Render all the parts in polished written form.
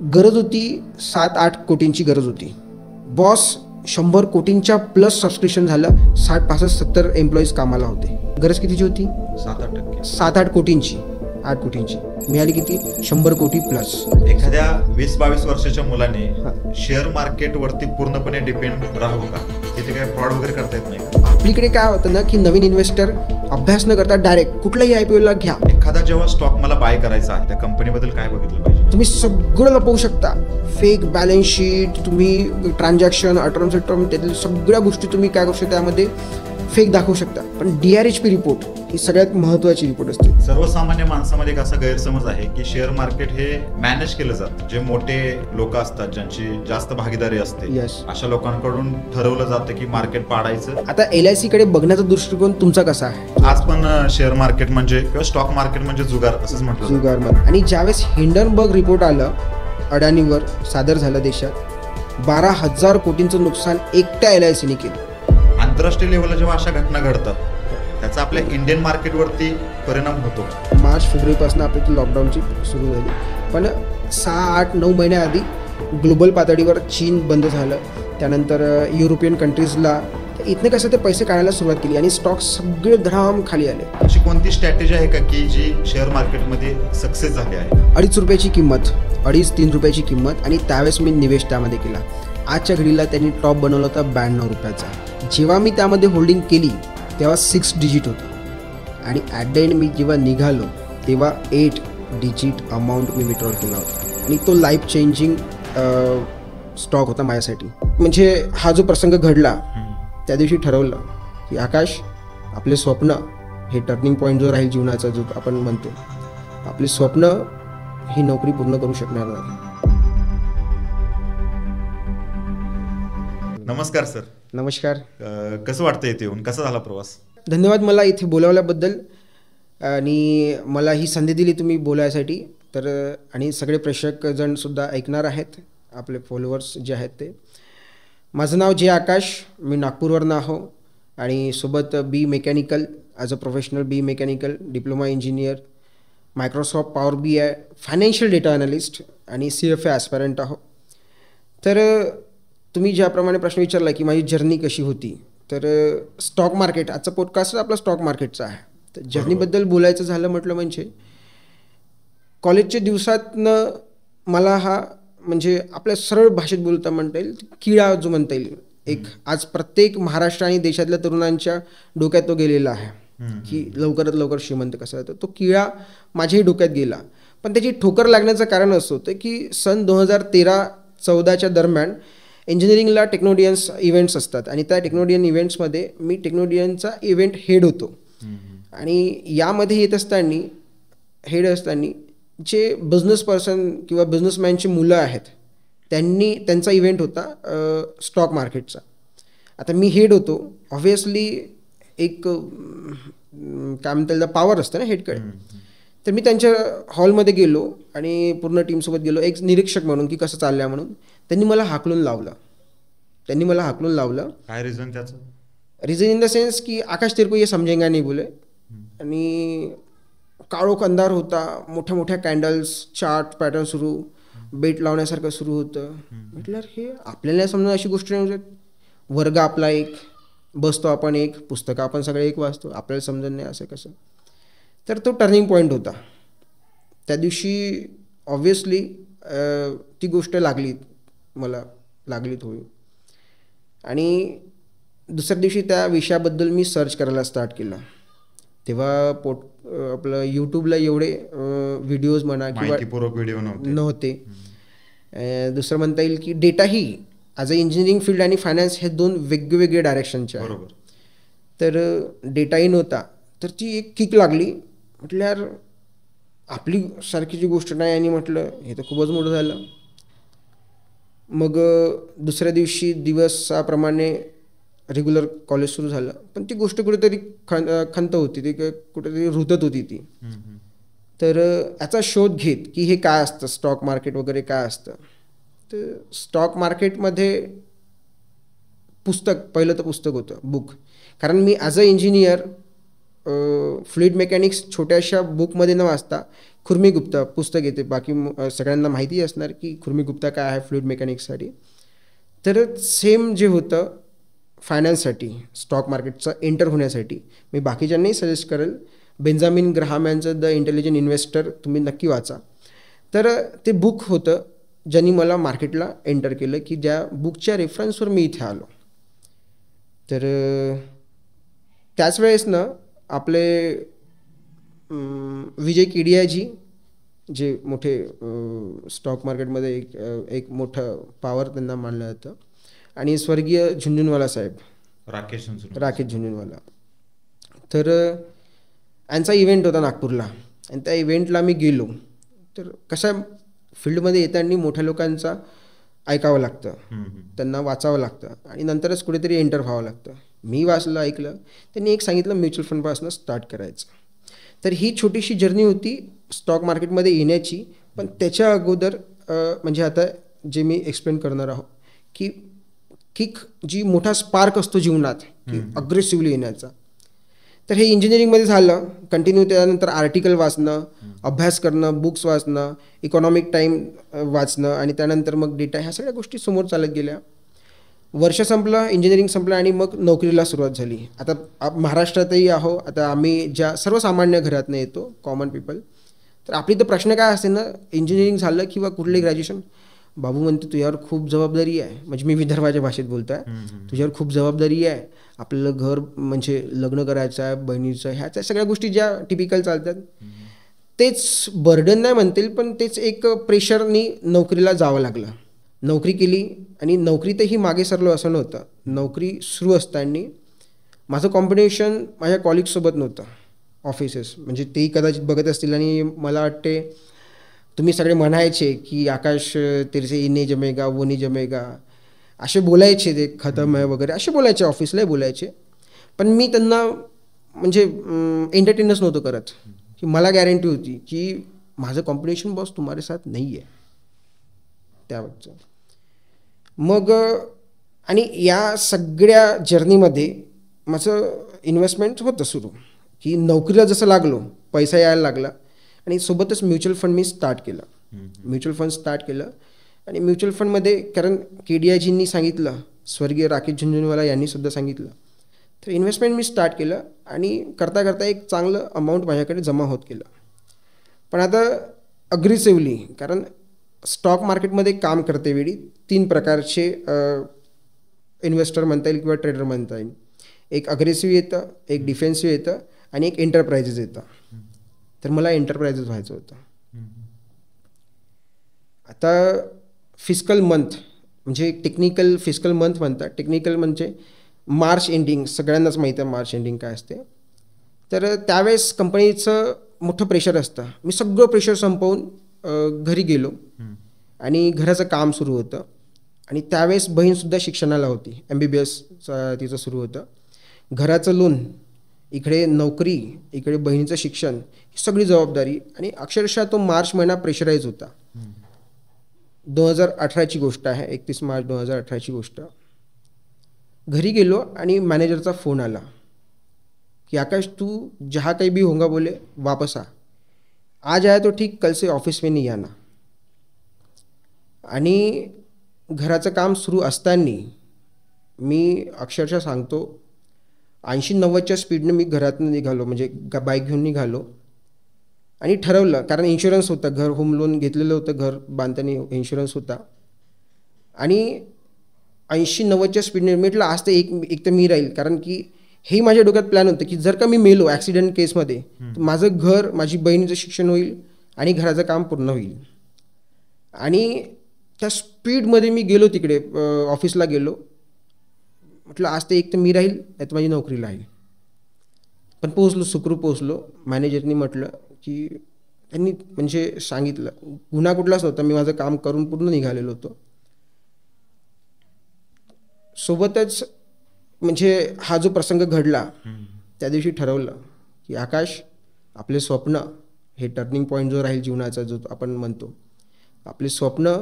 गरज होती 7-8 कोटींची गरज होती. बॉस 100 कोटींच्या प्लस सबस्क्रिप्शन झालं. 60-65-70 एम्प्लॉईज कामाला होते. गरज कितीची होती? 7-8 कोटींची. 8 कोटींची मिळाली किती? 100 कोटी प्लस. एखाद्या 20-22 वर्षाच्या मुलाने शेअर मार्केट वरती पूर्णपणे डिपेंड राहू का? तिथे काय फ्रॉड वगैरे करता येत नाही? आपलीकडे काय होतं ना की नवीन इन्व्हेस्टर अभ्यास न करता डायरेक्ट कुठल्याही IPO ला घ्या. एखादा जेव्हा स्टॉक मला बाय करायचा आहे त्या कंपनीबद्दल काय बघितलं पाहिजे? तुम्ही सगळं लपवू शकता. फेक बॅलन्स शीट, तुम्ही ट्रान्झॅक्शन, अटर्म सेटर्म, त्यातील सगळ्या गोष्टी तुम्ही काय करू शकता, त्यामध्ये फेक दाखवू शकता. पण DRHP रिपोर्ट ही सगळ्यात महत्त्वाची रिपोर्ट असते. सर्वसामान्य माणसामध्ये एक असा गैरसमज आहे की शेअर मार्केट हे मॅनेज केलं जातं. जे मोठे लोक असतात ज्यांची जास्त भागीदारी असते, अशा लोकांकडून ठरवलं जातं की मार्केट पाडायचं. आता LIC कडे बघण्याचा दृष्टिकोन तुमचा कसा आहे? आज पण शेअर मार्केट म्हणजे किंवा स्टॉक मार्केट म्हणजे जुगार असंच म्हटलं. जुगार. आणि ज्यावेळेस हिंडनबर्ग रिपोर्ट आलं अडाणीवर सादर झालं देशात, 12,000 कोटींचं नुकसान एकट्या LIC ने केलं. आंतरराष्ट्रीय लेवलला जेव्हा अशा घटना घडतात त्याचा आपल्या इंडियन मार्केटवरती परिणाम होतो. मार्च फेब्रुवारीपासून आपली लॉकडाऊनची सुरू झाली, पण 6-8-9 महिन्याआधी ग्लोबल पातळीवर चीन बंद झालं. त्यानंतर युरोपियन कंट्रीजला इथनं कसं ते पैसे काढायला सुरुवात केली आणि स्टॉक सगळे धडाम खाली आले. अशी कोणती स्ट्रॅटेजी आहे का की जी शेअर मार्केटमध्ये सक्सेस झाली आहे? 2.5 रुपयाची किंमत, 2.5-3 रुपयाची किंमत, आणि त्यावेळेस मी निवेश त्यामध्ये केला. आजच्या घडीला त्यांनी टॉप बनवला होता 92 रुपयाचा. जेव्हा मी त्यामध्ये होल्डिंग केली तेव्हा 6 डिजिट होतं आणि ॲट द एंड मी जेव्हा निघालो तेव्हा 8 डिजिट अमाऊंट मी विड्रॉल केला होता. आणि तो लाईफ चेंजिंग स्टॉक होता माझ्यासाठी. म्हणजे हा जो प्रसंग घडला त्या दिवशी ठरवलं की आकाश, आपले स्वप्न हे टर्निंग पॉईंट जो राहील जीवनाचा, जो आपण म्हणतो, आपली स्वप्न ही नोकरी पूर्ण करू शकणार नाही. नमस्कार सर. नमस्कार. कसं वाटतं इथे येऊन? कसा झाला प्रवास? धन्यवाद मला इथे बोलावल्याबद्दल आणि मला ही संधी दिली तुम्ही बोलायसाठी. तर आणि सगळे प्रेक्षकजणसुद्धा ऐकणार आहेत, आपले फॉलोअर्स जे आहेत ते. माझं नाव जे आकाश, मी नागपूरवरनं आहो आणि सोबत B mechanical, as a professional B mechanical, diploma engineer, Microsoft power BI, financial data analyst आणि CFA ॲस्पायरंट आहो. तर तुम्ही ज्याप्रमाणे प्रश्न विचारला की माझी जर्नी कशी होती, तर स्टॉक मार्केट, आजचा पॉडकास्ट आपला स्टॉक मार्केटचा आहे. तर जर्नीबद्दल बोलायचं झालं म्हटलं म्हणजे कॉलेजच्या दिवसातनं मला हा, म्हणजे आपल्या सरळ भाषेत बोलता म्हणता येईल, किडा जो म्हणता येईल, एक आज प्रत्येक महाराष्ट्र आणि देशातल्या तरुणांच्या डोक्यात तो गेलेला आहे की लवकरात लवकर श्रीमंत कसा आहे. तो किडा माझ्याही डोक्यात गेला. पण त्याची ठोकर लागण्याचं कारण असं होतं की सन 2013-14च्या दरम्यान इंजिनिअरिंगला टेक्नोडियन्स इव्हेंट्स असतात आणि त्या टेक्नोडियन इव्हेंट्समध्ये मी टेक्नोडियनचा इव्हेंट हेड होतो. आणि यामध्ये येत असताना, हेड असताना, जे बिझनेस पर्सन किंवा बिझनेसमॅनची मुलं आहेत त्यांचा इव्हेंट होता स्टॉक मार्केटचा. आता मी हेड होतो, ऑब्व्हियसली एक काय म्हणता येईल पॉवर असतं ना हेडकडे. तर मी त्यांच्या हॉलमध्ये गेलो आणि पूर्ण टीमसोबत गेलो एक निरीक्षक म्हणून की कसं चाललं म्हणून. त्यांनी मला हाकलून लावलं. काय रिझन त्याचं? रिझन इन द सेन्स की आकाश तेरे को ये समजेगा नहीं बोले. आणि काळोख अंधार होता, मोठ्या मोठ्या कॅन्डल्स, चार्ट पॅटर्न सुरू, बेट लावण्यासारखं सुरू होतं. म्हटलं हे आपल्याला समजा अशी गोष्ट नाही. वर्ग आपला एक, बसतो आपण एक, पुस्तकं आपण सगळे एक वाचतो, आपल्याला समजत नाही असं कसं. तर तो टर्निंग पॉईंट होता त्या दिवशी. ऑब्व्हियसली ती गोष्ट मला लागली थोडी. आणि दुसऱ्या दिवशी त्या विषयाबद्दल मी सर्च करायला स्टार्ट केलं. तेव्हा आपलं यूट्यूबला एवढे व्हिडिओज म्हणा किंवा व्हिडिओ नव्हते. दुसरं म्हणता येईल की डेटाही ॲज अ इंजिनिअरिंग फील्ड आणि फायनान्स हे 2 वेगवेगळे डायरेक्शनचे आहे. तर डेटाही नव्हता. तर ती एक किक लागली. म्हटलं यार आपली सारखीची गोष्ट नाही, आणि म्हटलं हे तर खूपच मोठं झालं. मग दुसऱ्या दिवशी दिवसाप्रमाणे रेग्युलर कॉलेज सुरू झालं. पण ती गोष्ट कुठेतरी खंत होती, ती कुठेतरी रुतत होती ती. तर याचा शोध घेत की हे काय असतं स्टॉक मार्केट वगैरे काय असतं. तर स्टॉक मार्केटमध्ये पहिलं तर पुस्तक होतं, बुक. कारण मी as a engineer fluid mechanics छोट्याशा बुकमध्ये न वाचता खुर्मी गुप्ता पुस्तक येते, बाकी सगळ्यांना माहिती असणार की खुर्मी गुप्ता काय आहे फ्लुइड मेकॅनिक्ससाठी. तर सेम जे होतं फायनान्ससाठी, स्टॉक मार्केटचं एंटर होण्यासाठी, मी बाकीच्यांनाही सजेस्ट करेल बेंजामिन ग्राहम यांचं द इंटेलिजंट इन्व्हेस्टर तुम्ही नक्की वाचा. तर ते बुक होतं ज्यांनी मला मार्केटला एंटर केलं, की ज्या बुकच्या रेफरन्सवर मी इथे आलो. तर त्याच वेळेस ना आपले विजय केडियाजी जे मोठे स्टॉक मार्केटमध्ये एक मोठं पॉवर त्यांना मानलं जातं, आणि स्वर्गीय झुंझुनवाला साहेब, राकेश झुंझुनवाला. तर यांचा इव्हेंट होता नागपूरला, आणि त्या इव्हेंटला मी गेलो. तर कशा फील्डमध्ये येताना मोठ्या लोकांचा ऐकावं लागतं, त्यांना वाचावं लागतं, आणि नंतरच कुठेतरी एंटर व्हावं लागतं. मी वाचलं, ऐकलं. त्यांनी एक सांगितलं म्युच्युअल फंडपासून स्टार्ट करायचं. तर ही छोटीशी जर्नी होती स्टॉक मार्केटमध्ये येण्याची. पण त्याच्या अगोदर म्हणजे आता जे मी एक्सप्लेन करणार आहोत की किक जी मोठा स्पार्क असतो जीवनात की अग्रेसिव्हली येण्याचा, तर हे इंजिनिअरिंगमध्ये झालं कंटिन्यू. त्यानंतर आर्टिकल वाचणं, अभ्यास करणं, बुक्स वाचणं, इकॉनॉमिक टाईम वाचणं, आणि त्यानंतर मग डेटा, ह्या सगळ्या गोष्टी समोर चालत गेल्या. वर्ष संपलं, इंजिनिअरिंग संपलं, आणि मग नोकरीला सुरुवात झाली. आता महाराष्ट्रातही आहो, आता आम्ही ज्या सर्वसामान्य घरातनं येतो, कॉमन पीपल, तर आपली तर प्रश्न काय असते ना, इंजिनिअरिंग झालं किंवा कुठलंही ग्रॅज्युएशन, बाबू म्हणते तुझ्यावर खूप जबाबदारी आहे. म्हणजे मी विदर्भाच्या भाषेत बोलतो आहे, तुझ्यावर खूप जबाबदारी आहे, आपल्याला घर म्हणजे लग्न करायचं आहे, बहिणीचं, ह्याच्या सगळ्या गोष्टी ज्या टिपिकल चालतात, तेच बर्डन नाही म्हणतील, पण तेच एक प्रेशरनी नोकरीला जावं लागलं. नोकरी केली, आणि नोकरीतही मागे सरलो असं नव्हतं. नोकरी सुरू असताना माझं कॉम्पिटिशन माझ्या कॉलिग्ससोबत नव्हतं, ऑफिसेस, म्हणजे तेही कदाचित बघत असतील. आणि मला वाटते तुम्ही सगळे म्हणायचे की आकाश तेरे इने जमेगा वो नहीं जमेगा, असे बोलायचे, ते खतम आहे वगैरे असे बोलायचे, ऑफिसलाही बोलायचे. पण मी त्यांना म्हणजे एंटरटेनच नव्हतं करत, की मला गॅरंटी होती की माझं कॉम्पिटिशन बॉस तुम्हारे साथ नाही आहे त्यावरचं. मग आणि या सगळ्या जर्नीमध्ये माझं इन्व्हेस्टमेंट होतं सुरू, की नोकरीला जसं लागलो पैसा यायला लागला, आणि सोबतच म्युच्युअल फंड मी स्टार्ट केलं. म्युच्युअल फंड स्टार्ट केलं, आणि म्युच्युअल फंडमध्ये कारण केडीआयजींनी सांगितलं, स्वर्गीय राकेश झुंझुनवाला यांनी सुद्धा सांगितलं, तर इन्व्हेस्टमेंट मी स्टार्ट केलं, आणि करता करता एक चांगलं अमाऊंट माझ्याकडे जमा होत गेलं. पण आता अग्रेसिव्हली, कारण स्टॉक मार्केटमध्ये काम करते वेळी 3 प्रकारचे इन्व्हेस्टर म्हणता येईल किंवा ट्रेडर म्हणता येईल. एक अग्रेसिव्ह येतं, एक डिफेन्सिव्ह येतं, आणि एक एंटरप्राइजेस येतं. तर मला एंटरप्राइजेस व्हायचं होतं. आता फिस्कल मंथ म्हणजे टेक्निकल फिस्कल मंथ म्हणतात. टेक्निकल म्हणजे मार्च एंडिंग, सगळ्यांनाच माहीत आहे मार्च एंडिंग काय असते. तर त्यावेळेस कंपनीचं मोठं प्रेशर असतं. मी सगळं प्रेशर संपवून घरी गेलो, आणि घराचं काम सुरू होतं. आणि त्यावेळेस बहीणसुद्धा शिक्षणाला होती, MBBS तिचं सुरू होतं. घराचं लोन, इकडे नोकरी, इकडे बहिणीचं शिक्षण, ही सगळी जबाबदारी. आणि अक्षरशः तो मार्च महिना प्रेशराईज होता. 2018ची गोष्ट आहे, 31 मार्च 2018ची गोष्ट. घरी गेलो, आणि मॅनेजरचा फोन आला कि आकाश तू जहाँ कहीं भी होगा बोले वापस आ, आज आया तो ठीक, कल से ऑफिस में नहीं आना. आणि घराचं काम सुरू असताना मी अक्षरशः सांगतो 80-90च्या स्पीडनं मी घरातून निघालो, म्हणजे बाईक घेऊन निघालो. आणि ठरवलं, कारण इन्शुरन्स होता, घर होम लोन घेतलेलं होतं, घर बांधताना इन्शुरन्स होता. आणि 80-90च्या स्पीडने म्हटलं आज तर एक तर मी राहील, कारण की हे माझ्या डोक्यात प्लॅन होतं की जर का मी मेलो ॲक्सिडेंट केसमध्ये, तर माझं घर, माझी बहिणीचं शिक्षण होईल, आणि घराचं काम पूर्ण होईल. आणि त्या स्पीडमध्ये मी गेलो तिकडे, ऑफिसला गेलो. म्हटलं आज तर एक तर मी राहील, नाही तर माझी नोकरी राहील. पण पोहोचलो, सुखरूप पोहोचलो. मॅनेजरनी म्हटलं की त्यांनी म्हणजे सांगितलं, गुन्हा कुठलाच नव्हता, मी माझं काम करून पूर्ण निघालेलो होतो. सोबतच म्हणजे हा जो प्रसंग घडला, त्या दिवशी ठरवलं की आकाश, आपले स्वप्न हे टर्निंग पॉईंट जो राहील जीवनाचा, जो आपण म्हणतो, आपले स्वप्न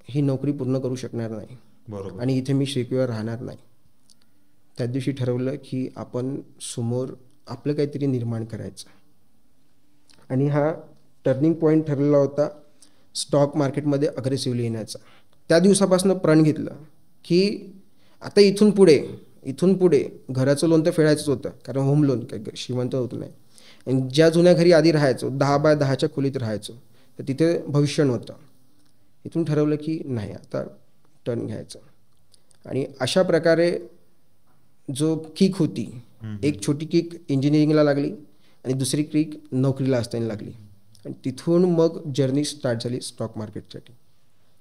ही नोकरी पूर्ण करू शकणार नाही, बरोबर, आणि इथे मी शिकवीवर राहणार नाही. त्या दिवशी ठरवलं की आपण समोर आपलं काहीतरी निर्माण करायचं. आणि हा टर्निंग पॉईंट ठरलेला होता स्टॉक मार्केटमध्ये अग्रेसिव्हली येण्याचा. त्या दिवसापासून प्रण घेतलं की आता इथून पुढे घराचं लोन तर फेडायचंच होतं, कारण होम लोन काय श्रीमंत होत नाही. आणि ज्या जुन्या घरी आधी राहायचो 10x10च्या खोलीत राहायचो, तर तिथे भविष्य नव्हतं. इथून ठरवलं की नाही, आता टर्न घ्यायचं. आणि अशा प्रकारे जो किक होती, एक छोटी किक इंजिनिअरिंगला लागली आणि दुसरी किक नोकरीला असताना लागली. आणि तिथून मग जर्नी स्टार्ट झाली स्टॉक मार्केटसाठी.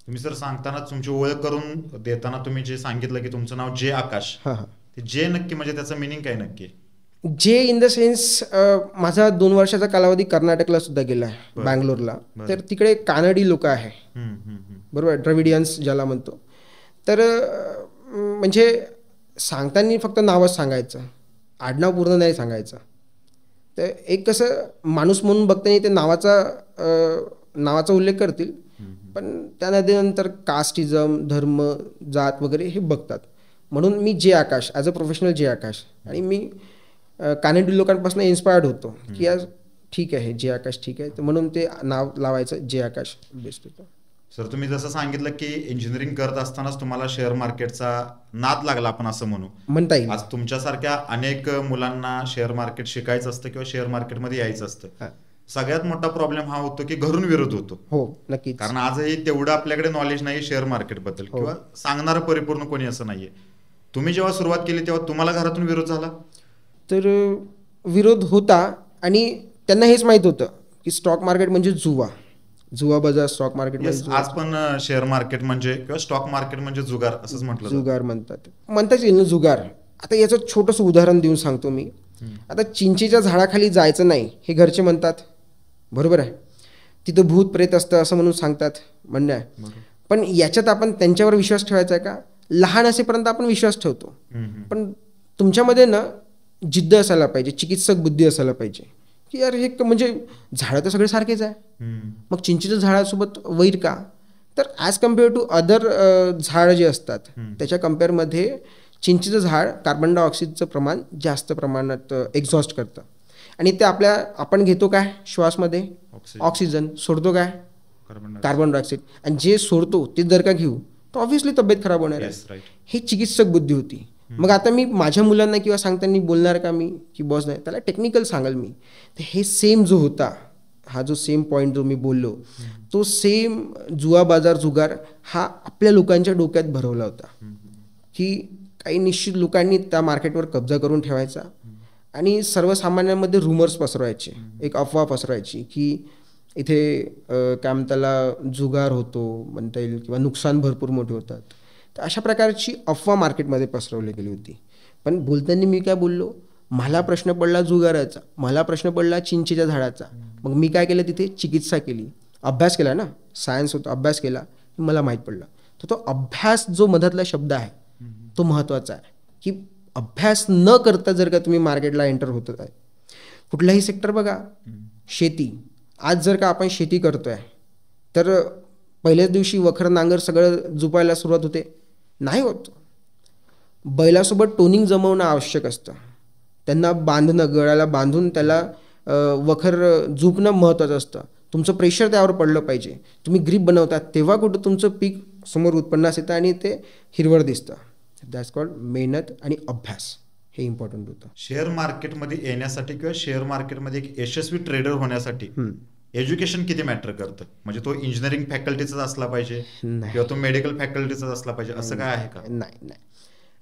तुम्ही सर सांगताना तुमची ओळख करून देताना तुम्ही जे सांगितलं की तुमचं नाव जे आकाश, ते जे नक्की म्हणजे त्याचं मिनिंग काय नक्की? जे इन द सेन्स माझा 2 वर्षाचा कालावधी कर्नाटकला सुद्धा गेला आहे, बँगलोरला. तर तिकडे कानडी लोक आहे, बरोबर, द्रविडियन्स ज्याला म्हणतो. तर म्हणजे सांगताना फक्त नावच सांगायचं, आडनाव पूर्ण नाही सांगायचं. तर एक कसं माणूस म्हणून बघताना ते नावाचा उल्लेख करतील, पण त्यानंतर कास्टिझम, धर्म, जात वगैरे हे बघतात. म्हणून मी जे आकाश, ॲज अ प्रोफेशनल जे आकाश. आणि मी कानडी लोकांपासून इन्स्पायर्ड होतो की यार ठीक आहे, जे आकाश ठीक आहे, तर म्हणून ते नाव लावायचं जे आकाश बेस्ट होतं. सर तुम्ही जसं सांगितलं की इंजिनिअरिंग करत असतानाच तुम्हाला शेअर मार्केटचा नाद लागला, आपण असं म्हणता येईल. आज तुमच्यासारख्या अनेक मुलांना शेअर मार्केट शिकायचं असतं किंवा शेअर मार्केटमध्ये यायचं असतं. सगळ्यात मोठा प्रॉब्लेम हा होतो की घरून विरोध होतो. हो, नक्की. कारण आजही तेवढं आपल्याकडे नॉलेज नाही शेअर मार्केटबद्दल, किंवा सांगणारं परिपूर्ण कोणी असं नाहीये. तुम्ही जेव्हा सुरुवात केली तेव्हा तुम्हाला घरातून विरोध झाला? तर विरोध होता, आणि त्यांना हेच माहीत होतं की स्टॉक मार्केट म्हणजे जुवा बाजार. स्टॉक मार्केट आज पण शेअर मार्केट म्हणजे किंवा स्टॉक मार्केट म्हणजे जुगार असंच म्हटलं, जुगार म्हणताच येईल ना, जुगार. आता याचं छोटंसं उदाहरण देऊन सांगतो मी. आता चिंचेच्या झाडाखाली जायचं नाही हे घरचे म्हणतात, बरोबर आहे. तिथं भूत प्रेत असतं असं म्हणून सांगतात, म्हणणं आहे. पण याच्यात आपण त्यांच्यावर विश्वास ठेवायचा आहे का? लहान असेपर्यंत आपण विश्वास ठेवतो, पण तुमच्यामध्ये ना जिद्द असायला पाहिजे, चिकित्सक बुद्धी असायला पाहिजे की यार हे म्हणजे झाडं तर सगळे सारखेच आहे, मग चिंचेच्या झाडासोबत वैर का? तर ॲज कम्पेअर टू अदर झाडं जे असतात त्याच्या कम्पेअरमध्ये चिंचेचं झाड कार्बन डायऑक्साईडचं प्रमाण जास्त प्रमाणात एक्झॉस्ट करतं. आणि ते आपण घेतो काय श्वासमध्ये? ऑक्सिजन. सोडतो काय? Carbon dioxide. आणि जे सोडतो ते जर का घेऊ तर ऑब्व्हियसली तब्येत खराब होणार आहे. ही चिकित्सक बुद्धी होती. मग आता मी माझ्या मुलांना किंवा सांगताना बोलणार का मी की बॉस नाही, त्याला टेक्निकल सांगाल मी. तर हे सेम जो होता, हा जो सेम पॉईंट जो मी बोललो, तो सेम जुआ बाजार जुगार हा आपल्या लोकांच्या डोक्यात भरवला होता की काही निश्चित लोकांनी त्या मार्केटवर कब्जा करून ठेवायचा आणि सर्वसामान्यांमध्ये रुमर्स पसरवायचे, एक अफवा पसरवायची की इथे काय म्हणताला जुगार होतो म्हणता येईल किंवा नुकसान भरपूर मोठे होतात. तर अशा प्रकारची अफवा मार्केटमध्ये पसरवली गेली होती. पण बोलताना मी काय बोललो, मला प्रश्न पडला जुगाराचा, मला प्रश्न पडला चिंचेच्या झाडाचा. मग मी काय केलं, तिथे चिकित्सा केली, अभ्यास केला ना, सायन्स होता, अभ्यास केला, मला माहीत पडलं. तर तो अभ्यास जो मधातला शब्द आहे तो महत्त्वाचा आहे की अभ्यास न करता जर का तुम्ही मार्केटला एंटर होत आहे, कुठलाही सेक्टर बघा, शेती, आज जर का आपण शेती करतोय तर पहिल्याच दिवशी वखर नांगर सगळं जुपायला सुरुवात होते? नाही होत. बैलासोबत टोनिंग जमवणं आवश्यक असतं, त्यांना बांधणं, गळाला बांधून त्याला वखर जुपणं महत्त्वाचं असतं. तुमचं प्रेशर त्यावर पडलं पाहिजे. तुम्ही ग्रीप बनवतात तेव्हा कुठं तुमचं पीक समोर उत्पन्नास येतं आणि ते हिरवळ दिसतं. दॅट्स कॉल्ड मेहनत आणि अभ्यास, हे इम्पॉर्टंट होतं. शेअर मार्केटमध्ये येण्यासाठी किंवा शेअर मार्केटमध्ये एक यशस्वी ट्रेडर होण्यासाठी एज्युकेशन किती मॅटर करतं? म्हणजे तो इंजिनिअरिंग फॅकल्टीचाच असला पाहिजे किंवा तो मेडिकल फॅकल्टीचाच असला पाहिजे असं काय आहे का? नाही.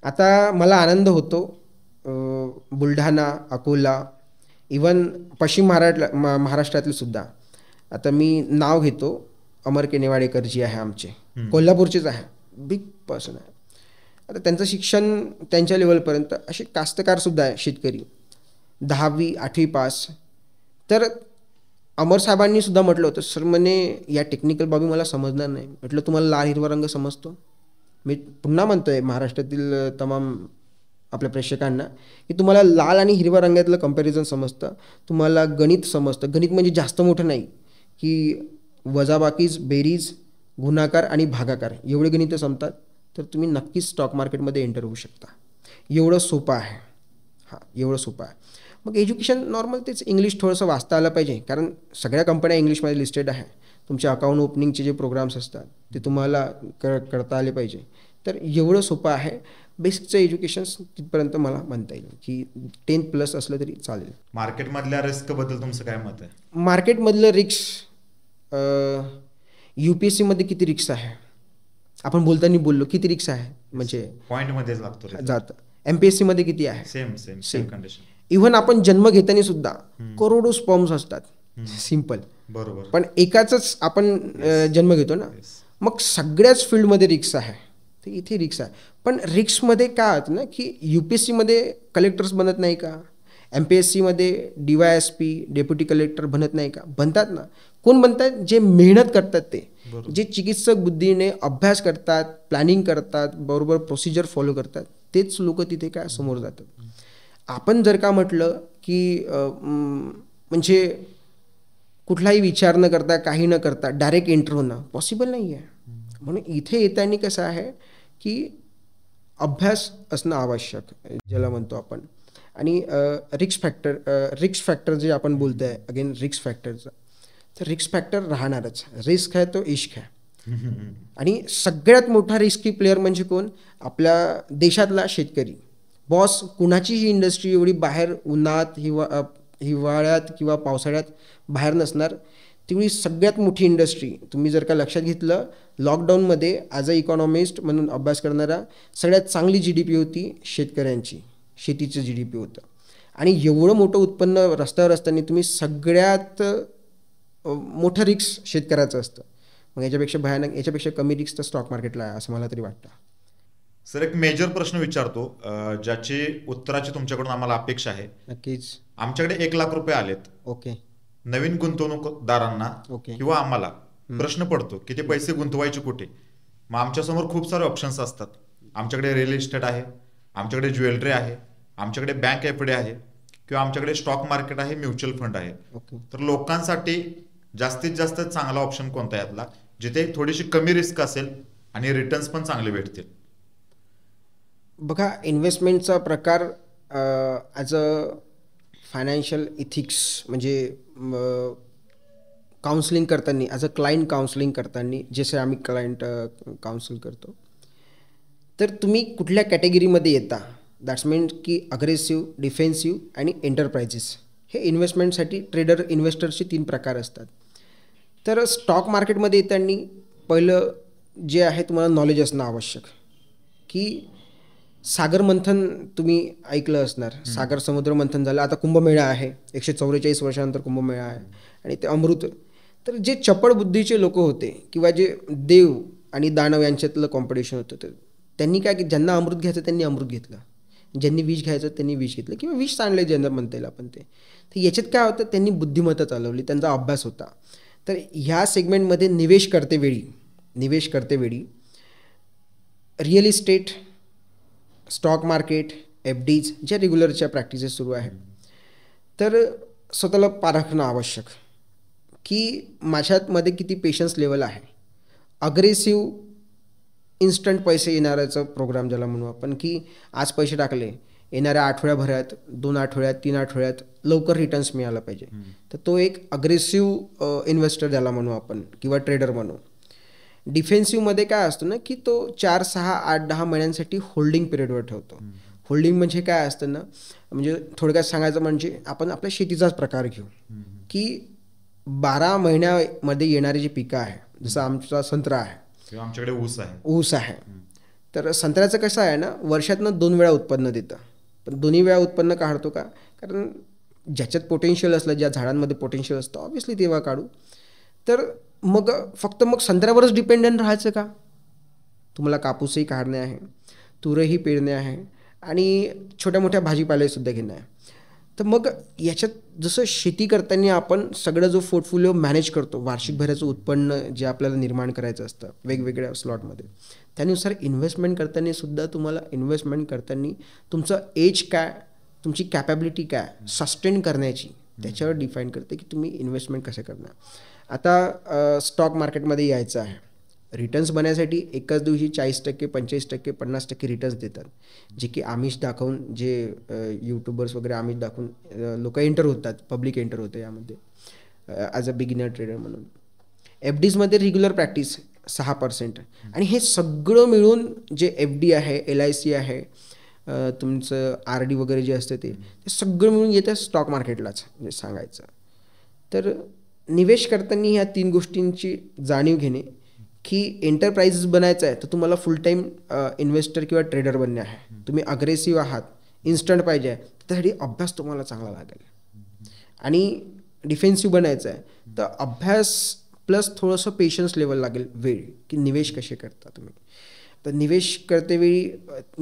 आता मला आनंद होतो, बुलढाणा, अकोला, इवन पश्चिम महाराष्ट्रातील सुद्धा, आता मी नाव घेतो, अमर केनेवाडेकर जी आहे आमचे, कोल्हापूरचेच आहे, बिग पर्सन आहे. आता त्यांचं शिक्षण त्यांच्या लेवलपर्यंत, असे कास्तकारसुद्धा आहे, शेतकरी, 10वी 8वी पास. तर अमर साहेबांनी सुद्धा म्हटलं होतं, सर म्हणे या टेक्निकल बाबी मला समजणार नाही. म्हटलं तुम्हाला लाल हिरवा रंग समजतो? मी पुन्हा म्हणतो आहे महाराष्ट्रातील तमाम आपल्या प्रेक्षकांना की तुम्हाला लाल आणि हिरव्या रंगातलं कंपॅरिझन समजतं, तुम्हाला गणित समजतं. गणित म्हणजे जास्त मोठं नाही की वजाबाकीज, बेरीज, गुणाकार आणि भागाकार एवढे गणितं समजतात, तर तुम्ही नक्कीच स्टॉक मार्केटमध्ये एंटर होऊ शकता. एवढं सोपं आहे, हां, एवढं सोपं आहे. मग एज्युकेशन नॉर्मल तेच इंग्लिश थोडंसं वाचता आलं पाहिजे, कारण सगळ्या कंपन्या इंग्लिशमध्ये लिस्टेड आहे. तुमचे अकाउंट ओपनिंगचे जे प्रोग्राम्स असतात ते तुम्हाला करता आले पाहिजे. तर एवढं सोपं आहे. बेसिकचं एज्युकेशन तिथपर्यंत मला म्हणता येईल की 10+ असलं तरी चालेल. मार्केटमधल्या रिस्कबद्दल तुमचं काय मत आहे? मार्केटमधलं रिस्क UPSC मध्ये किती रिस्क आहे आपण बोलताना बोललो, किती रिस्क आहे म्हणजे पॉईंटमध्येच लागतो जातं. MPSC मध्ये किती आहे? Same condition. इव्हन आपण जन्म घेताना सुद्धा करोडो स्पर्म्स असतात, सिम्पल. बरोबर. पण एकाच आपण जन्म घेतो ना. मग सगळ्याच फील्डमध्ये रिस्क आहे. तर इथे रिस्क आहे. पण रिस्कमध्ये काय होतं ना की UPSC मध्ये कलेक्टर्स बनत नाही का, MPSC मध्ये DYSP डेप्युटी कलेक्टर बनत नाही का? बनतात ना. कोण बनतात? जे मेहनत करतात ते, जे चिकित्सक बुद्धीने अभ्यास करतात, प्लॅनिंग करतात, बरोबर प्रोसिजर फॉलो करतात, तेच लोक तिथे काय समोर जातात. आपण जर का म्हटलं की म्हणजे कुठलाही विचार न करता, काही न करता डायरेक्ट एंटर होणं पॉसिबल नाही आहे. म्हणून इथे येताना कसं आहे की अभ्यास असणं आवश्यक, ज्याला म्हणतो आपण. आणि रिस्क फॅक्टर जे आपण बोलतो आहे, अगेन रिस्क फॅक्टरचं, तर रिस्क फॅक्टर राहणारच. रिस्क आहे तो इश्क आहे. आणि सगळ्यात मोठा रिस्की प्लेअर म्हणजे कोण? आपल्या देशातला शेतकरी. बॉस, कुणाचीही इंडस्ट्री एवढी बाहेर उन्हात हिवाळ्यात किंवा पावसाळ्यात बाहेर नसणार, तेवढी सगळ्यात मोठी इंडस्ट्री. तुम्ही जर का लक्षात घेतलं, लॉकडाऊनमध्ये ॲज अ इकॉनॉमिस्ट म्हणून अभ्यास करणारा सगळ्यात चांगली GDP होती शेतकऱ्यांची, शेतीचं GDP होतं. आणि एवढं मोठं उत्पन्न रस्त्यावर असताना तुम्ही सगळ्यात मोठं रिस्क शेतकऱ्याचं असतं. मग याच्यापेक्षा भयानक, याच्यापेक्षा कमी रिस्क तर स्टॉक मार्केटला आहे असं मला तरी वाटतं. सर, एक मेजर प्रश्न विचारतो ज्याची उत्तराची तुमच्याकडून आम्हाला अपेक्षा आहे. नक्कीच. आमच्याकडे 1 लाख रुपये आलेत. ओके. नवीन गुंतवणूकदारांना किंवा आम्हाला प्रश्न पडतो की ते पैसे गुंतवायचे कुठे. मग आमच्यासमोर खूप सारे ऑप्शन्स असतात. आमच्याकडे रिअल इस्टेट आहे, आमच्याकडे ज्वेलरी आहे, आमच्याकडे बँक FD आहे, किंवा आमच्याकडे स्टॉक मार्केट आहे, म्युच्युअल फंड आहे. तर लोकांसाठी जास्तीत जास्त चांगला ऑप्शन कोणता आहे यातला, जिथे थोडीशी कमी रिस्क असेल आणि रिटर्न्स पण चांगले भेटतील? बघा, इन्व्हेस्टमेंटचा प्रकार ॲज अ फायनान्शियल इथिक्स म्हणजे काउन्सिलिंग करताना, ॲज अ क्लायंट काउन्सिलिंग करताना, जसे आम्ही क्लायंट काउन्सिल करतो, तर तुम्ही कुठल्या कॅटेगरीमध्ये येता, दॅट्स मीन्स की अग्रेसिव्ह, डिफेन्सिव्ह आणि एंटरप्राइजेस. हे इन्व्हेस्टमेंटसाठी ट्रेडर इन्व्हेस्टरचे 3 प्रकार असतात. तर स्टॉक मार्केटमध्ये येताना पहिलं जे आहे तुम्हाला नॉलेज असणं आवश्यक, की सागर मंथन तुम्ही ऐकलं असणार. सागर समुद्र मंथन झालं. आता कुंभमेळा आहे, 144 वर्षानंतर कुंभमेळा आहे आणि ते अमृत. तर जे चपळ बुद्धीचे लोक होते किंवा जे देव आणि दानव यांच्यातलं कॉम्पिटिशन होतं, तर त्यांनी काय, ज्यांना अमृत घ्यायचं त्यांनी अमृत घेतलं, ज्यांनी विष घ्यायचं त्यांनी विष घेतलं, किंवा विष सांडले ज्यांना म्हणता येईल आपण ते. तर याच्यात काय होतं, त्यांनी बुद्धिमत्ता चालवली, त्यांचा अभ्यास होता. तर ह्या सेगमेंटमध्ये निवेश करते वेळी real estate, stock market, FDs ज्या रेग्युलरच्या प्रॅक्टिसेस सुरू आहेत, तर स्वतःला पारखणं आवश्यक की माझ्यामध्ये किती पेशन्स लेवल आहे. अग्रेसिव्ह इन्स्टंट पैसे येणाऱ्याचा प्रोग्राम ज्याला म्हणू आपण, की आज पैसे टाकले, येणाऱ्या आठवड्याभरात, 2 आठवड्यात, 3 आठवड्यात लवकर रिटर्न्स मिळाला पाहिजे. तर तो एक अग्रेसिव्ह इन्व्हेस्टर ज्याला म्हणू आपण किंवा ट्रेडर म्हणू. डिफेन्सिव्हमध्ये काय असतं ना, की तो 4, 6, 8, 10 महिन्यांसाठी होल्डिंग पिरियडवर ठेवतो. होल्डिंग म्हणजे काय असतं ना, म्हणजे थोडक्यात सांगायचं म्हणजे आपण आपल्या शेतीचाच प्रकार घेऊ, की 12 महिन्यामध्ये येणारी जी पिकं आहे, जसं आमचा संत्रा आहे किंवा आमच्याकडे ऊस आहे. तर संत्र्याचं कसं आहे ना, वर्षातनं 2 वेळा उत्पन्न देतं. पण दोन्ही वेळा उत्पन्न काढतो का, कारण ज्याच्यात पोटेन्शियल असलं, ज्या झाडांमध्ये पोटेन्शियल असतं, ऑब्व्हियसली तेव्हा काढू. तर मग फक्त संत्र्यावरच डिपेंडंट राहायचं का? तुम्हाला कापूसही काढणे आहे, तूरही पेरणे आहे आणि छोट्या मोठ्या भाजीपाल्यासुद्धा घेणं आहे. तर मग याच्यात जसं शेती करताना आपण सगळं जो पोर्टफोलिओ मॅनेज करतो, वार्षिक भराचं उत्पन्न जे आपल्याला निर्माण करायचं असतं वेगवेगळ्या स्लॉटमध्ये, त्यानुसार इन्व्हेस्टमेंट करताना सुद्धा तुम्हाला इन्व्हेस्टमेंट करताना तुमचं एज काय, तुमची कॅपॅबिलिटी काय सस्टेन करण्याची, त्याच्यावर डिफाईन करते की तुम्ही इन्व्हेस्टमेंट कसं करणार. आता स्टॉक मार्केटमध्ये यायचं आहे, रिटर्न्स बनण्यासाठी एकाच दिवशी 40%, 45%, 50% रिटर्न्स देतात, जे की आमिष दाखवून, जे यूट्यूबर्स वगैरे आमिष दाखवून लोक एंटर होतात, पब्लिक एंटर होतं यामध्ये ॲज अ बिगिनर ट्रेडर म्हणून. एफ डीजमध्ये रेग्युलर प्रॅक्टिस 6%. आणि हे सगळं मिळून जे एफ डी आहे, LIC आहे, तुमचं RD वगैरे जे असतं ते सगळं मिळून येतं स्टॉक मार्केटलाच म्हणजे सांगायचं. तर निवेश करताना ह्या 3 गोष्टींची जाणीव घेणे, की एंटरप्राइजेस बनायचं आहे तर तुम्हाला फुल टाईम इन्व्हेस्टर किंवा ट्रेडर बनणे आहे. तुम्ही अग्रेसिव्ह आहात, इन्स्टंट पाहिजे आहे, त्यासाठी अभ्यास तुम्हाला चांगला लागेल. आणि डिफेन्सिव्ह बनायचं आहे तर अभ्यास प्लस थोडंसं पेशन्स लेवल लागेल, वेळ, की निवेश कसे करता तुम्ही. तर निवेश करतेवेळी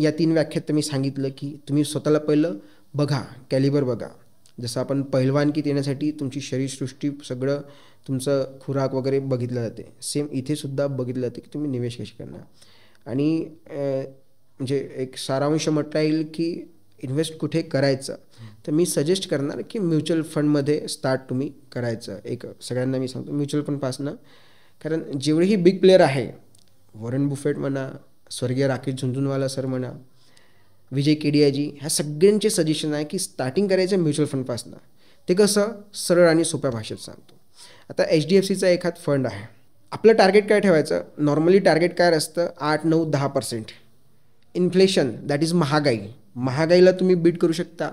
या 3 व्याख्यात मी सांगितलं की तुम्ही स्वतःला पहिलं बघा, कॅलिबर बघा. जसं आपण पहिलवानकीत येण्यासाठी तुमची शरीरसृष्टी, सगळं तुमचं खुराक वगैरे बघितलं जाते, सेम इथे सुद्धा बघितलं जाते की तुम्ही निवेश कसे करणार. आणि म्हणजे एक सारांश म्हटलं येईल की इन्व्हेस्ट कुठे करायचं, तर मी सजेस्ट करणार की म्युच्युअल फंडमध्ये स्टार्ट तुम्ही करायचं. एक सगळ्यांना मी सांगतो म्युच्युअल फंडपासनं, कारण जेवढेही बिग प्लेयर आहे, वॉरन बुफेट म्हणा, स्वर्गीय राकेश झुनझुनवाला सर म्हणा, विजय केडियाजी, ह्या सगळ्यांचे सजेशन आहे की स्टार्टिंग करायचं म्युच्युअल फंडपासनं. ते कसं सरळ आणि सोप्या भाषेत सांगतो. आता HDFCचा एखाद फंड आहे, आपलं टार्गेट काय ठेवायचं. नॉर्मली टार्गेट काय असतं 8, 9, 10%. इन्फ्लेशन दॅट इज महागाईला तुम्ही बीट करू शकता.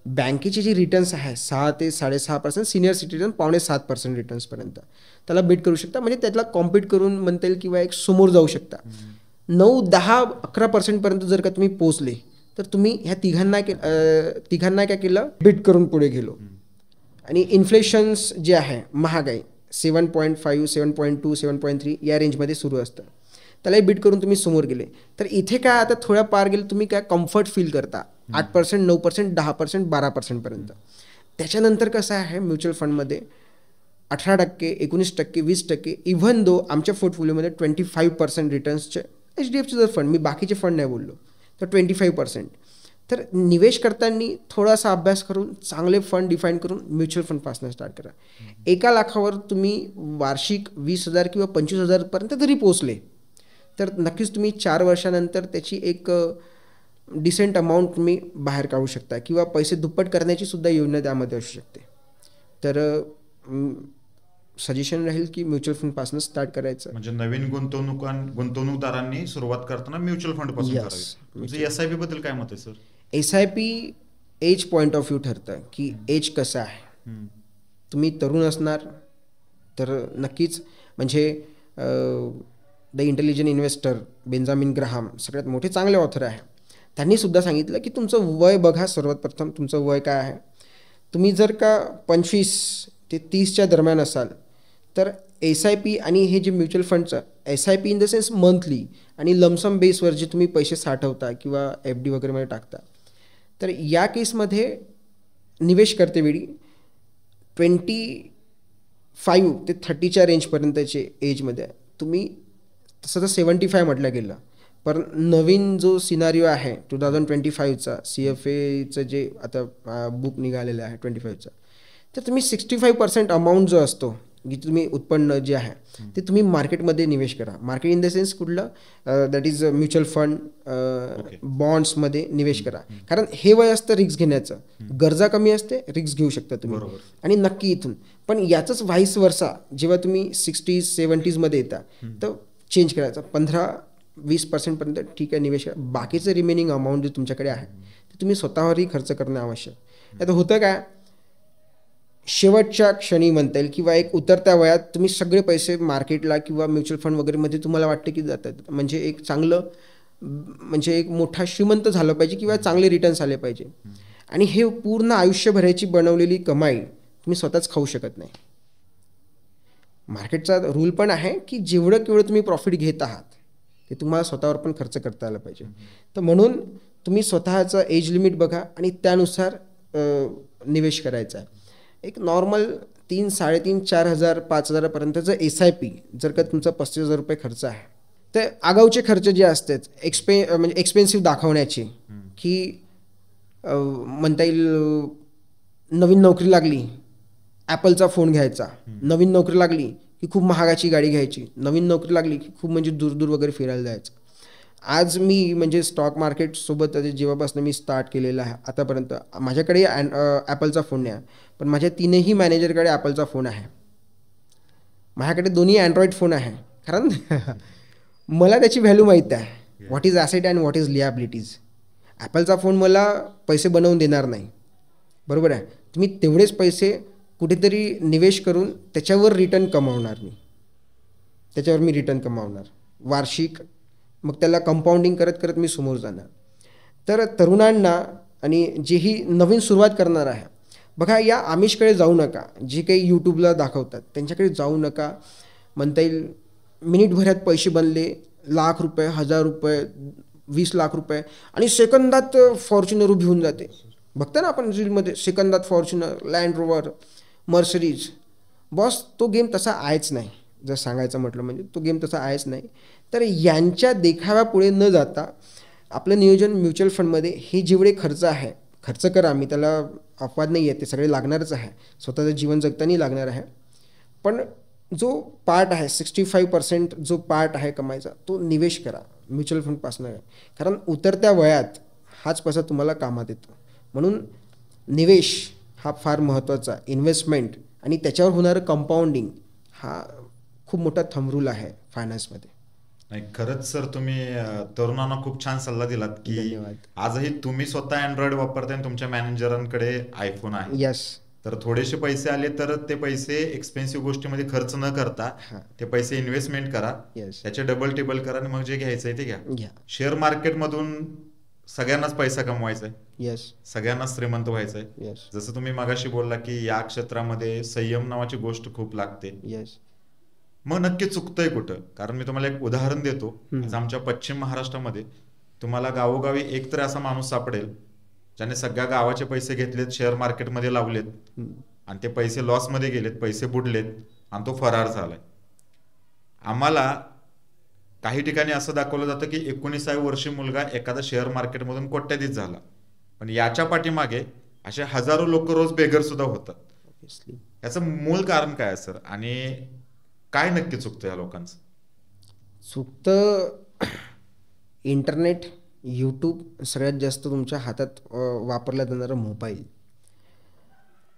बँकेचे जे रिटर्न्स आहे 6 ते 6.5%, सिनियर सिटीजन 5.7% रिटर्न्सपर्यंत त्याला बीट करू शकता. म्हणजे त्यातला कॉम्पीट करून म्हणता येईल किंवा एक समोर जाऊ शकता. 9, 10, 11% जर का तुम्ही पोचले तर तुम्ही ह्या तिघांना काय केलं, बीट करून पुढे गेलो. आणि इन्फ्लेशन्स जे आहे, महागाई 7.5, 7.2, 7.3 या रेंजमध्ये सुरू असतं, त्यालाही बीट करून तुम्ही समोर गेले. तर इथे काय आता थोड्या पार गेले तुम्ही काय कम्फर्ट फील करता 8%, 9%, 10%, 12%पर्यंत. त्याच्यानंतर कसं आहे म्युच्युअल फंडमध्ये 18%, 19%, 20%, इव्हन दो आमच्या पोर्टफोलिओमध्ये 25% रिटर्न्सचे HDFCचा फंड, मी बाकीचे फंड नाही बोललो, तर 25%. तर निवेश करताना थोडासा अभ्यास करून चांगले फंड डिफाईन करून म्युच्युअल फंडपासून स्टार्ट करा. 1 लाखावर तुम्ही वार्षिक 20,000 किंवा 25,000पर्यंत जरी पोचले तर नक्कीच तुम्ही 4 वर्षानंतर त्याची एक डिसेंट अमाऊंट तुम्ही बाहेर काढू शकता किंवा पैसे दुप्पट करण्याची सुद्धा योजना त्यामध्ये असू शकते. तर सजेशन राहील की म्युच्युअल फंडपासून स्टार्ट करायचं. म्हणजे नवीन गुंतवणूकदारांनी सुरुवात करताना म्युच्युअल फंड पासून करावी. SIP बद्दल काय मत आहे सर? SIP as point of view ठरतं की एज कसं आहे. तुम्ही तरुण असणार तर नक्कीच, म्हणजे the intelligent investor Benjamin Graham सगळ्यात मोठे चांगले ऑथर आहे, त्यांनी सुद्धा सांगितलं की तुमचं वय बघा. सर्वात प्रथम तुमचं वय काय आहे. तुम्ही जर का 25 ते 30च्या दरम्यान असाल तर SIP आणि हे जे म्युच्युअल फंडचं SIP in the sense monthly आणि लमसम बेसवर जे तुम्ही पैसे साठवता किंवा FD वगैरेमध्ये टाकता, तर या केसमध्ये निवेश करतेवेळी 25 ते 30च्या रेंजपर्यंतचे एजमध्ये तुम्ही, तसं तर 75 म्हटलं गेलं, पण नवीन जो सिनारिओ आहे 2025चा CFAचं जे आता बुक निघालेलं आहे 25चा, तर तुम्ही 65% अमाऊंट जो असतो, जी तुम्ही उत्पन्न जे आहे ते तुम्ही मार्केटमध्ये निवेश करा. मार्केट इन द सेन्स कुठलं, दॅट इज म्युच्युअल फंड, बॉन्ड्समध्ये निवेश करा. कारण हे वय असतं रिस्क घेण्याचं, गरजा कमी असते, रिस्क घेऊ शकता तुम्ही. आणि नक्की इथून पण याचंच व्हाईस वर्सा जेव्हा तुम्ही 60s 70sमध्ये येता तर चेंज करायचं. 15-20% ठीक आहे निवेश करा. बाकीचं रिमेनिंग अमाऊंट जे तुमच्याकडे आहे ते तुम्ही स्वतःवरही खर्च करणं आवश्यक. आता होतं काय, शेवटच्या क्षणी म्हणता येईल किंवा एक उतरत्या वयात तुम्ही सगळे पैसे मार्केटला किंवा म्युच्युअल फंड वगैरेमध्ये तुम्हाला वाटते की जातात, म्हणजे एक चांगलं, म्हणजे एक मोठा श्रीमंत झालं पाहिजे किंवा चांगले रिटर्न्स आले पाहिजे. आणि हे पूर्ण आयुष्यभराची बनवलेली कमाई तुम्ही स्वतःच खाऊ शकत नाही. मार्केटचा रूल पण आहे की जेवढं केवढं तुम्ही प्रॉफिट घेत आहात ते तुम्हाला स्वतःवर पण खर्च करता आलं पाहिजे. तर म्हणून तुम्ही स्वतःचं एज लिमिट बघा आणि त्यानुसार निवेश करायचा आहे. एक नॉर्मल 3, 3.5, 4,000, 5,000पर्यंतचं SIP जर का तुमचा 35,000 रुपये खर्च आहे, तर आगाऊचे खर्च जे असतात म्हणजे एक्सपेन्सिव्ह दाखवण्याचे, की म्हणता येईल नवीन नोकरी लागली ॲपलचा फोन घ्यायचा, नवीन नोकरी लागली की खूप महागाची गाडी घ्यायची, नवीन नोकरी लागली की खूप म्हणजे दूर दूर वगैरे फिरायला जायचं. आज मी म्हणजे स्टॉक मार्केटसोबत जेव्हापासून मी स्टार्ट केलेलं आहे आतापर्यंत, माझ्याकडे ॲपलचा फोन नाही आहे, पण माझ्या 3ही मॅनेजरकडे ॲपलचा फोन आहे. माझ्याकडे 2 अँड्रॉइड फोन आहे, कारण मला त्याची व्हॅल्यू माहीत आहे. What is asset and what is liabilities. ॲपलचा फोन मला पैसे बनवून देणार नाही, बरोबर आहे. तुम्ही तेवढेच पैसे कुठेतरी निवेश करून त्याच्यावर रिटर्न कमावणार. त्याच्यावर मी रिटर्न कमावणार वार्षिक, मग त्याला कंपाऊंडिंग करत करत मी समोर जाणार. तर तरुणांना आणि जेही नवीन सुरुवात करणार आहे, बघा या आमिषकडे जाऊ नका. जे काही यूट्यूबला दाखवतात त्यांच्याकडे जाऊ नका. म्हणता येईल मिनिटभरात पैसे बनले, लाख रुपये, 1000 रुपये, 20 लाख रुपये, आणि सेकंदात फॉर्च्युनर उभी होऊन जाते. बघता ना आपण रीलमध्ये, सेकंदात Fortuner, land rover, Mercedes. Boss तो गेम तसा आहेच नाही. जर सांगायचं म्हटलं म्हणजे तो गेम तसा आहेच नाही. तर यांच्या देखाव्यापुढे न जाता आपलं नियोजन म्युच्युअल फंडमध्ये हे जेवढे खर्च आहे, खर्च करा, मी त्याला अपवाद नाही आहे, ते सगळे लागणारच आहे, स्वतःचं जीवन जगतानाही लागणार आहे. पण जो पार्ट आहे 65% जो पार्ट आहे कमाईचा, तो निवेश करा म्युच्युअल फंडपासून. कारण उतरत्या वयात हाच पैसा तुम्हाला कामात येतो. म्हणून निवेश हा फार महत्त्वाचा, इन्व्हेस्टमेंट आणि त्याच्यावर होणारं कंपाऊंडिंग हा खूप मोठा थंब रूल आहे फायनान्समध्ये. नाही, खरंच सर तुम्ही तरुणांना खूप छान सल्ला दिलात की आजही तुम्ही स्वतः अँड्रॉइड वापरताय आणि तुमच्या मॅनेजरांकडे आयफोन आहे. यस. तर थोडेसे पैसे आले तर ते पैसे एक्सपेन्सिव्ह गोष्टीमध्ये खर्च न करता ते पैसे इन्व्हेस्टमेंट करा, त्याचे डबल टेबल करा आणि मग जे घ्यायचंय ते घ्या. शेअर मार्केटमधून सगळ्यांनाच पैसा कमवायचा आहे. यस. सगळ्यांनाच श्रीमंत व्हायचंय. जसं तुम्ही मगाशी बोलला की या क्षेत्रामध्ये संयम नावाची गोष्ट खूप लागते. यस. मग नक्की चुकतंय कुठं? कारण मी तुम्हाला एक उदाहरण देतो. आमच्या पश्चिम महाराष्ट्रामध्ये तुम्हाला गावोगावी एक तर असा माणूस सापडेल ज्याने सगळ्या गावाचे पैसे घेतलेत, शेअर मार्केटमध्ये लावलेत आणि ते पैसे लॉसमध्ये गेलेत, पैसे बुडलेत आणि तो फरार झालाय. आम्हाला काही ठिकाणी असं दाखवलं जातं की 19व्या वर्षी मुलगा एखादा शेअर मार्केटमधून कोट्याधीश झाला, पण याच्या पाठीमागे असे हजारो लोक रोज बेघर सुद्धा होतात. याचं मूळ कारण काय आहे सर, आणि काय नक्की चुकतं या लोकांचं? चुकतं इंटरनेट, यूट्यूब, सगळ्यात जास्त तुमच्या हातात वापरला जाणारा मोबाईल.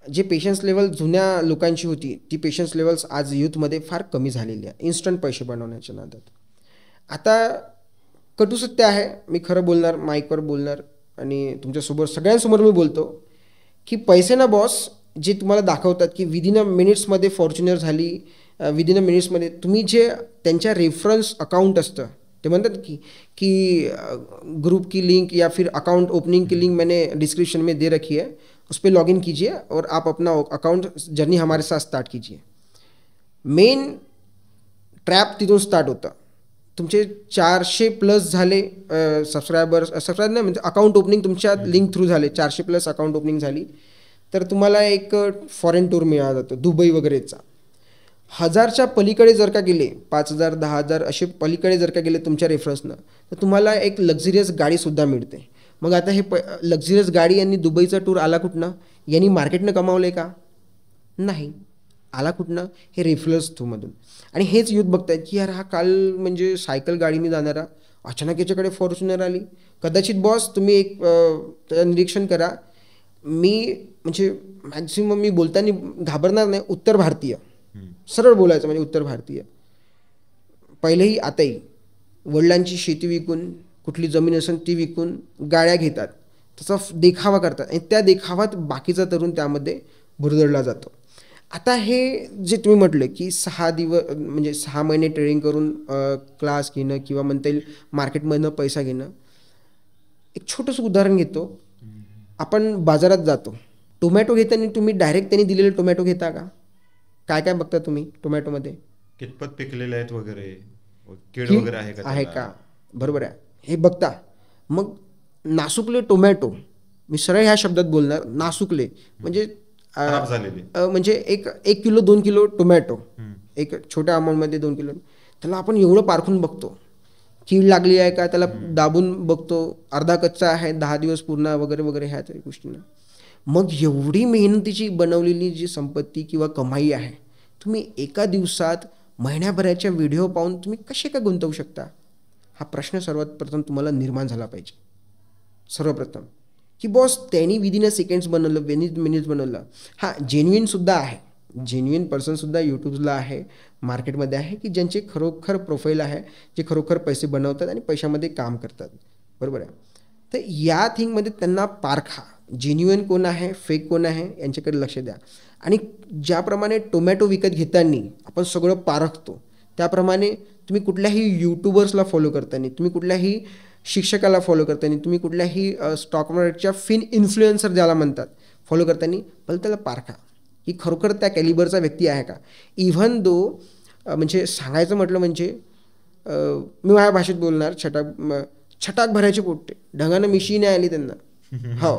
जे पेशन्स लेवल जुन्या लोकांची होती ती पेशन्स लेवल्स आज यूथमध्ये फार कमी झालेली आहे, इन्स्टंट पैसे बनवण्याच्या नादात. आता कटू सत्य आहे, मी खरं बोलणार, माईकवर बोलणार आणि तुमच्यासोबत सगळ्यांसमोर मी बोलतो की पैसे ना बॉस जे तुम्हाला दाखवतात की विदिन अ मिनिट्समध्ये फॉर्च्युनर झाली, विदिन अ मिनिट्समध्ये तुम्ही जे त्यांच्या रेफरन्स अकाउंट असतं ते म्हणतात की ग्रुप की लिंक या फिर अकाउंट ओपनिंग की लिंक मैंने डिस्क्रिप्शन में दे रखी है, उस पर लॉगिन कीजिए और आप अपना अकाउंट जर्नी हमारे साथ स्टार्ट कीजिए. मेन ट्रॅप तिथून स्टार्ट होतं. तुमचे 400+ झाले सबस्क्राईब नाही म्हणजे अकाउंट ओपनिंग तुमच्या लिंक थ्रू झाले, 400+ अकाउंट ओपनिंग झाली तर तुम्हाला एक फॉरेन टूर मिळाला जातो दुबई वगैरेचा. 1000च्या पलीकडे जर का गेले, 5000, 10,000 असे पलीकडे जर का गेले तुमच्या रेफरन्सनं, तर तुम्हाला एक लक्झरियस गाडीसुद्धा मिळते. मग आता हे लक्झरियस गाडी यांनी दुबईचा टूर आला कुठनं? यांनी मार्केटनं कमावलं आहे का? नाही. आला कुठनं? हे रेफरन्स थ्रूमधून. आणि हेच यूथ बघतायत की यार हा काल म्हणजे सायकल गाडीने जाणारा अचानक याच्याकडे फॉर्च्युनर आली. कदाचित बॉस तुम्ही एक निरीक्षण करा, मी म्हणजे मॅक्झिमम मी बोलताना घाबरणार नाही, उत्तर भारतीय, सरळ बोलायचं म्हणजे उत्तर भारतीय, पहिलेही आताही वडिलांची शेती विकून, कुठली जमीन असेल ती विकून गाड्या घेतात, त्याचा देखावा करतात आणि त्या देखावात बाकीचा तरुण त्यामध्ये भुरदडला जातो. आता हे जे तुम्ही म्हटलं की 6 महिने ट्रेडिंग करून क्लास घेणं किंवा म्हणता येईल मार्केटमधनं पैसा घेणं, एक छोटंसं उदाहरण घेतो. आपण बाजारात जातो, टोमॅटो घेताना तुम्ही डायरेक्ट त्यांनी दिलेले टोमॅटो घेता का? काय काय बघता तुम्ही टोमॅटोमध्ये? कितपत पिकलेले आहेत वगैरे, कीड वगैरे आहे का? बरोबर आहे, हे बघता. मग नासुकले टोमॅटो, मी सरळ ह्या शब्दात बोलणार, नासुकले म्हणजे म्हणजे एक किलो 2 किलो टोमॅटो, एक छोट्या अमाऊंटमध्ये 2 किलो, त्याला आपण एवढं पारखून बघतो, कीड लागली आहे का त्याला दाबून बघतो, अर्धा कच्चा आहे, 10 दिवस पूर्ण वगैरे वगैरे ह्या तरी गोष्टींना. मग एवढी मेहनतीची बनवलेली जी संपत्ती किंवा कमाई आहे तुम्ही एका दिवसात महिन्याभराच्या व्हिडिओ पाहून तुम्ही कसे काय गुंतवू शकता? हा प्रश्न सर्वात प्रथम तुम्हाला निर्माण झाला पाहिजे. सर्वप्रथम की बॉस त्यांनी विदिन अ सेकंड्स बनवलं, विदिन मिनिट्स बनवलं. हां, जेन्युइनसुद्धा आहे, जेन्युइन पर्सनसुद्धा यूट्यूबला आहे, मार्केटमध्ये आहे, की ज्यांचे खरोखर प्रोफाईल आहे, जे खरोखर पैसे बनवतात आणि पैशामध्ये काम करतात. बरोबर आहे. तर या थिंगमध्ये त्यांना पारखा, जेन्युइन कोण आहे, फेक कोण आहे, यांच्याकडे लक्ष द्या. आणि ज्याप्रमाणे टोमॅटो विकत घेताना आपण सगळं पारखतो, त्याप्रमाणे तुम्ही कुठल्याही यूट्यूबर्सला फॉलो करताना, तुम्ही कुठल्याही शिक्षकाला फॉलो करताना, तुम्ही कुठल्याही स्टॉक मार्केटच्या इन्फ्लुएन्सर ज्याला म्हणतात फॉलो करताना, पहिलं त्याला पारखा की खरोखर त्या कॅलिबरचा व्यक्ती आहे का. इव्हन दो म्हणजे सांगायचं म्हटलं म्हणजे मी माझ्या भाषेत बोलणार, छटाक भरायचे पोट्टे, ढगानं मिशी नाही आली त्यांना. हो,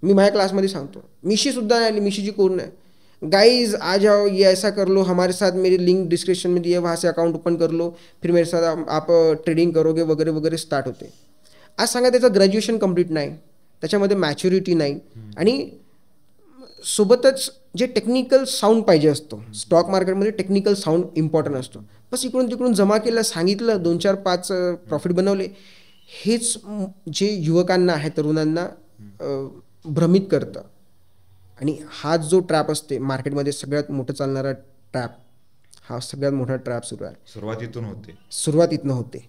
मी माझ्या क्लासमध्ये सांगतो, मिशीसुद्धा नाही आली. मिशीची कोण नाही. गाइज आ जाओ, ये ऐसा कर लो, हमारे साथ मेरी लिंक डिस्क्रिप्शन में दिए, वहाँ से अकाउंट ओपन कर लो, फिर मेरे साथ आप ट्रेडिंग करोगे वगैरे वगैरे स्टार्ट होते. आज सांगा त्याचं ग्रॅज्युएशन कंप्लीट नाही, त्याच्यामध्ये मॅच्युरिटी नाही, आणि सोबतच जे टेक्निकल साऊंड पाहिजे असतो, स्टॉक मार्केटमध्ये टेक्निकल साऊंड इम्पॉर्टंट असतो. बस इकडून तिकडून जमा केलं, सांगितलं, 2-4-5 प्रॉफिट बनवले. हेच जे युवकांना आहे, तरुणांना भ्रमित करतं. आणि हा जो ट्रॅप असते मार्केटमध्ये, सगळ्यात मोठं चालणारा ट्रॅप, हा सगळ्यात मोठा ट्रॅप सुरू आहे. सुरुवात इथनं होते.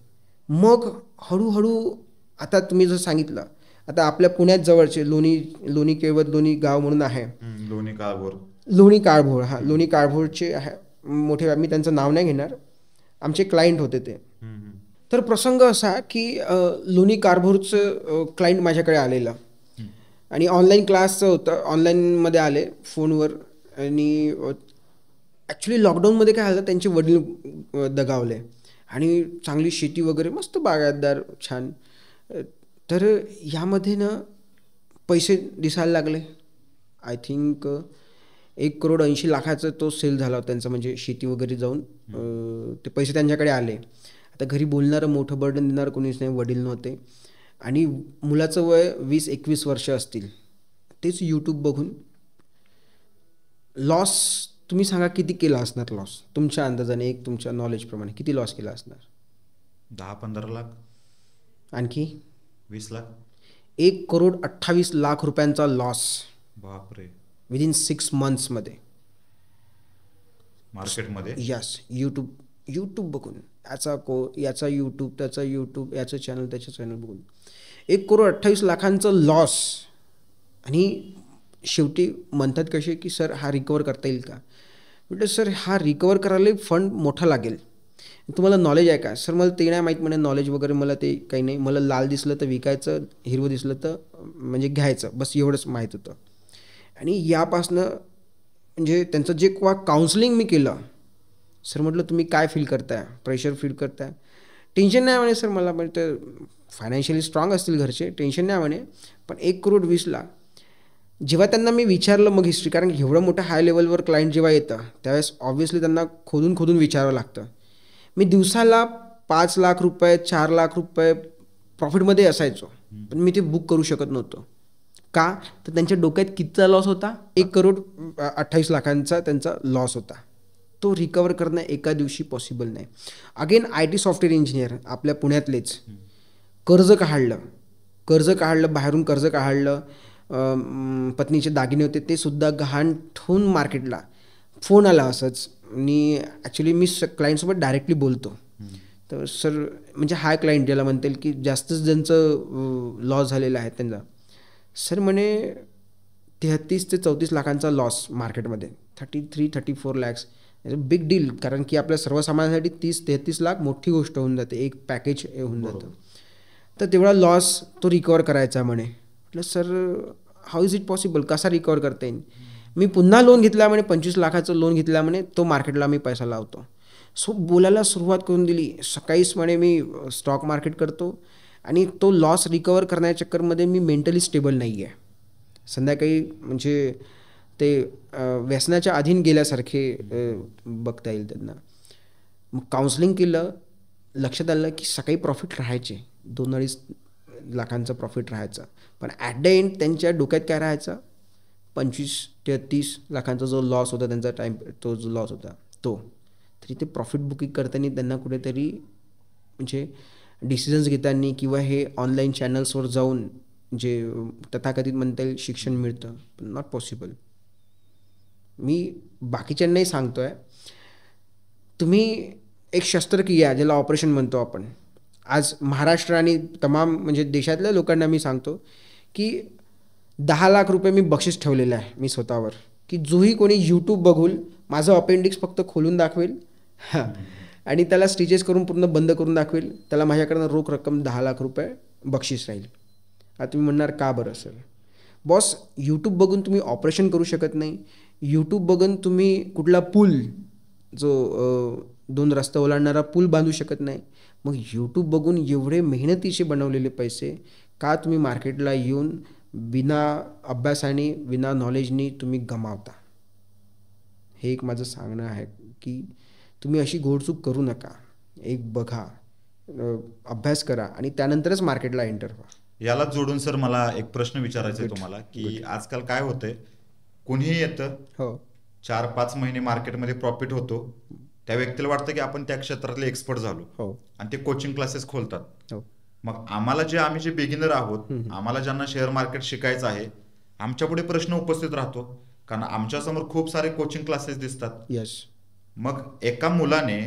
मग हळूहळू आता तुम्ही जर सांगितलं, आता आपल्या पुण्यात जवळचे लोणी केवळ लोणी गाव म्हणून आहे, लोणी काळभोर. हा, लोणी काळभोरचे आहे मोठे, मी त्यांचं नाव नाही घेणार, आमचे क्लायंट होते ते. तर प्रसंग असा की लोणी काळभोरचं क्लायंट माझ्याकडे आलेलं, आणि ऑनलाईन क्लासचं होतं, ऑनलाईनमध्ये आले फोनवर. आणि ॲक्च्युली लॉकडाऊनमध्ये काय झालं, त्यांचे वडील दगावले, आणि चांगली शेती वगैरे, मस्त बागायतदार, छान. तर यामध्ये ना पैसे दिसायला लागले. आय थिंक 1,80,00,000 तो सेल झाला होता त्यांचा, म्हणजे शेती वगैरे जाऊन ते पैसे त्यांच्याकडे आले. आता घरी बोलणारं, मोठं बर्डन देणारं कोणीच नाही, वडील नव्हते, आणि मुलाचं वय 20-21 वर्ष असतील. तेच यूट्यूब बघून लॉस, तुम्ही सांगा किती केला असणार लॉस तुमच्या अंदाजाने, एक तुमच्या नॉलेजप्रमाणे किती लॉस केला असणार? 10-15 लाख, आणखी 20 लाख, 1,28,00,000 रुपयांचा लॉस. बापरे. विदिन 6 मंथ्समध्ये मार्केटमध्ये. यस, यूट्यूब बघून, याचा यूट्यूब, त्याचा यूट्यूब, याचं चॅनल, त्याचं चॅनल बघून 1,28,00,000 लॉस. आणि शेवटी म्हणतात कसे की सर हा रिकवर करता येईल का? म्हटलं सर हा रिकवर करायला फंड मोठा लागेल. तुम्हाला नॉलेज आहे का? सर मला ते नाही माहीत म्हणे, नॉलेज वगैरे मला ते काही नाही, मला लाल दिसलं तर विकायचं, हिरवं दिसलं तर म्हणजे घ्यायचं, बस एवढंच माहीत होतं. आणि यापासनं म्हणजे त्यांचं जे काउन्सिलिंग मी केलं, सर म्हटलं तुम्ही काय फील करताय, प्रेशर फील करताय? टेन्शन नाही म्हणे सर मला, म्हणजे फायनान्शियली स्ट्रॉंग असतील घरचे, टेन्शन नाही म्हणे, पण 1,20,00,000. जेव्हा त्यांना मी विचारलं मग हिस्ट्री, कारण एवढं मोठं हाय लेवलवर क्लायंट जेव्हा येतं त्यावेळेस ऑब्व्हियसली त्यांना खोदून विचारावं लागतं. मी दिवसाला 5 लाख रुपये, 4 लाख रुपये प्रॉफिटमध्ये असायचो, पण मी ते बुक करू शकत नव्हतो. का? तर त्यांच्या डोक्यात कितीचा लॉस होता? 1,28,00,000 त्यांचा लॉस होता. तो रिकवर करणं एका दिवशी पॉसिबल नाही. अगेन IT सॉफ्टवेअर इंजिनियर आपल्या पुण्यातलेच, कर्ज काढलं, बाहेरून कर्ज काढलं, पत्नीचे दागिने होते ते सुद्धा गहाण ठेवून मार्केटला फोन आला असंच. आणि ॲक्च्युली मी क्लायंटसोबत डायरेक्टली बोलतो, तर सर म्हणजे हाय क्लायंट ज्याला म्हणतील की जास्तच ज्यांचं लॉस झालेलं आहे त्यांचा, सर म्हणे 33 ते 34 लाखांचा लॉस मार्केटमध्ये, 33-34 लॅक्स, बिग डील. कारण की आपल्या सर्वसामान्यांसाठी 30-33 लाख मोठी गोष्ट होऊन जाते, एक पॅकेज होऊन जातं. तर तेवढा लॉस तो रिकवर करायचा म्हणे. म्हटलं sir how is it possible, कसा रिकवर करता येईल? मी पुन्हा लोन घेतला म्हणे, 25 लाखाचं लोन घेतला म्हणे, तो मार्केटला मी पैसा लावतो. सो बोलायला सुरुवात करून दिली. सकाळीच म्हणे मी स्टॉक मार्केट करतो, आणि तो लॉस रिकवर करण्याच्या चक्करमध्ये मी मेंटली स्टेबल नाही आहे. संध्याकाळी म्हणजे ते व्यसनाच्या अधीन गेल्यासारखे बघता येईल त्यांना. मग काउन्सिलिंग केलं, लक्षात आलं की सकाळी प्रॉफिट राहायचे, 2-2.5 लाखांचं प्रॉफिट राहायचं, पण ॲट द एंड त्यांच्या डोक्यात काय राहायचं, 25 ते 30 लाखांचा जो लॉस होता त्यांचा टाईम, तो जो लॉस होता असतो तरी ते प्रॉफिट बुकिंग करताना त्यांना कुठेतरी म्हणजे डिसिजन्स घेताना किंवा हे ऑनलाईन चॅनल्सवर जाऊन जे तथाकथित म्हणता येईल शिक्षण मिळतं, पण नॉट पॉसिबल. मी बाकीच्यांनाही सांगतो आहे, तुम्ही एक शस्त्रक्रिया ज्याला ऑपरेशन म्हणतो आपण, आज महाराष्ट्र आणि तमाम म्हणजे देशातल्या लोकांना मी सांगतो की 10 लाख रुपये मी बक्षीस ठेवलेलं आहे मी स्वतःवर, की जोही कोणी यूट्यूब बघून माझं अपेंडिक्स फक्त खोलून दाखवेल हां आणि त्याला स्टिचेस करून पूर्ण बंद करून दाखवेल, त्याला माझ्याकडनं रोख रक्कम 10 लाख रुपये बक्षीस राहील. आता तुम्ही म्हणणार का बरं असेल? बॉस, यूट्यूब बघून तुम्ही ऑपरेशन करू शकत नाही, यूट्यूब बघून तुम्ही कुठला पूल जो 2 रस्ते ओलांडणारा पूल बांधू शकत नाही. मग यूट्यूब बघून एवढे मेहनतीचे बनवलेले पैसे का तुम्ही मार्केटला येऊन बिना अभ्यासाने बिना नॉलेजनी तुम्ही गमावता? हे एक माझं सांगणं आहे की तुम्ही अशी घोडचूक करू नका. एक बघा, अभ्यास करा आणि त्यानंतरच मार्केटला एंटर व्हा. याला जोडून सर मला एक प्रश्न विचारायचा आहे तुम्हाला की आजकाल काय होतंय, कुणीही येतं, हो 4-5 महिने मार्केटमध्ये प्रॉफिट होतो, त्या व्यक्तीला वाटतं की आपण त्या क्षेत्रातले एक्सपर्ट झालो, हो आणि ते कोचिंग क्लासेस खोलतात. हो मग आम्ही जे बिगिनर आहोत, आम्हाला ज्यांना शेअर मार्केट शिकायचं आहे, आमच्या पुढे प्रश्न उपस्थित राहतो, कारण आमच्यासमोर खूप सारे कोचिंग क्लासेस दिसतात. यस. मग एका मुलाने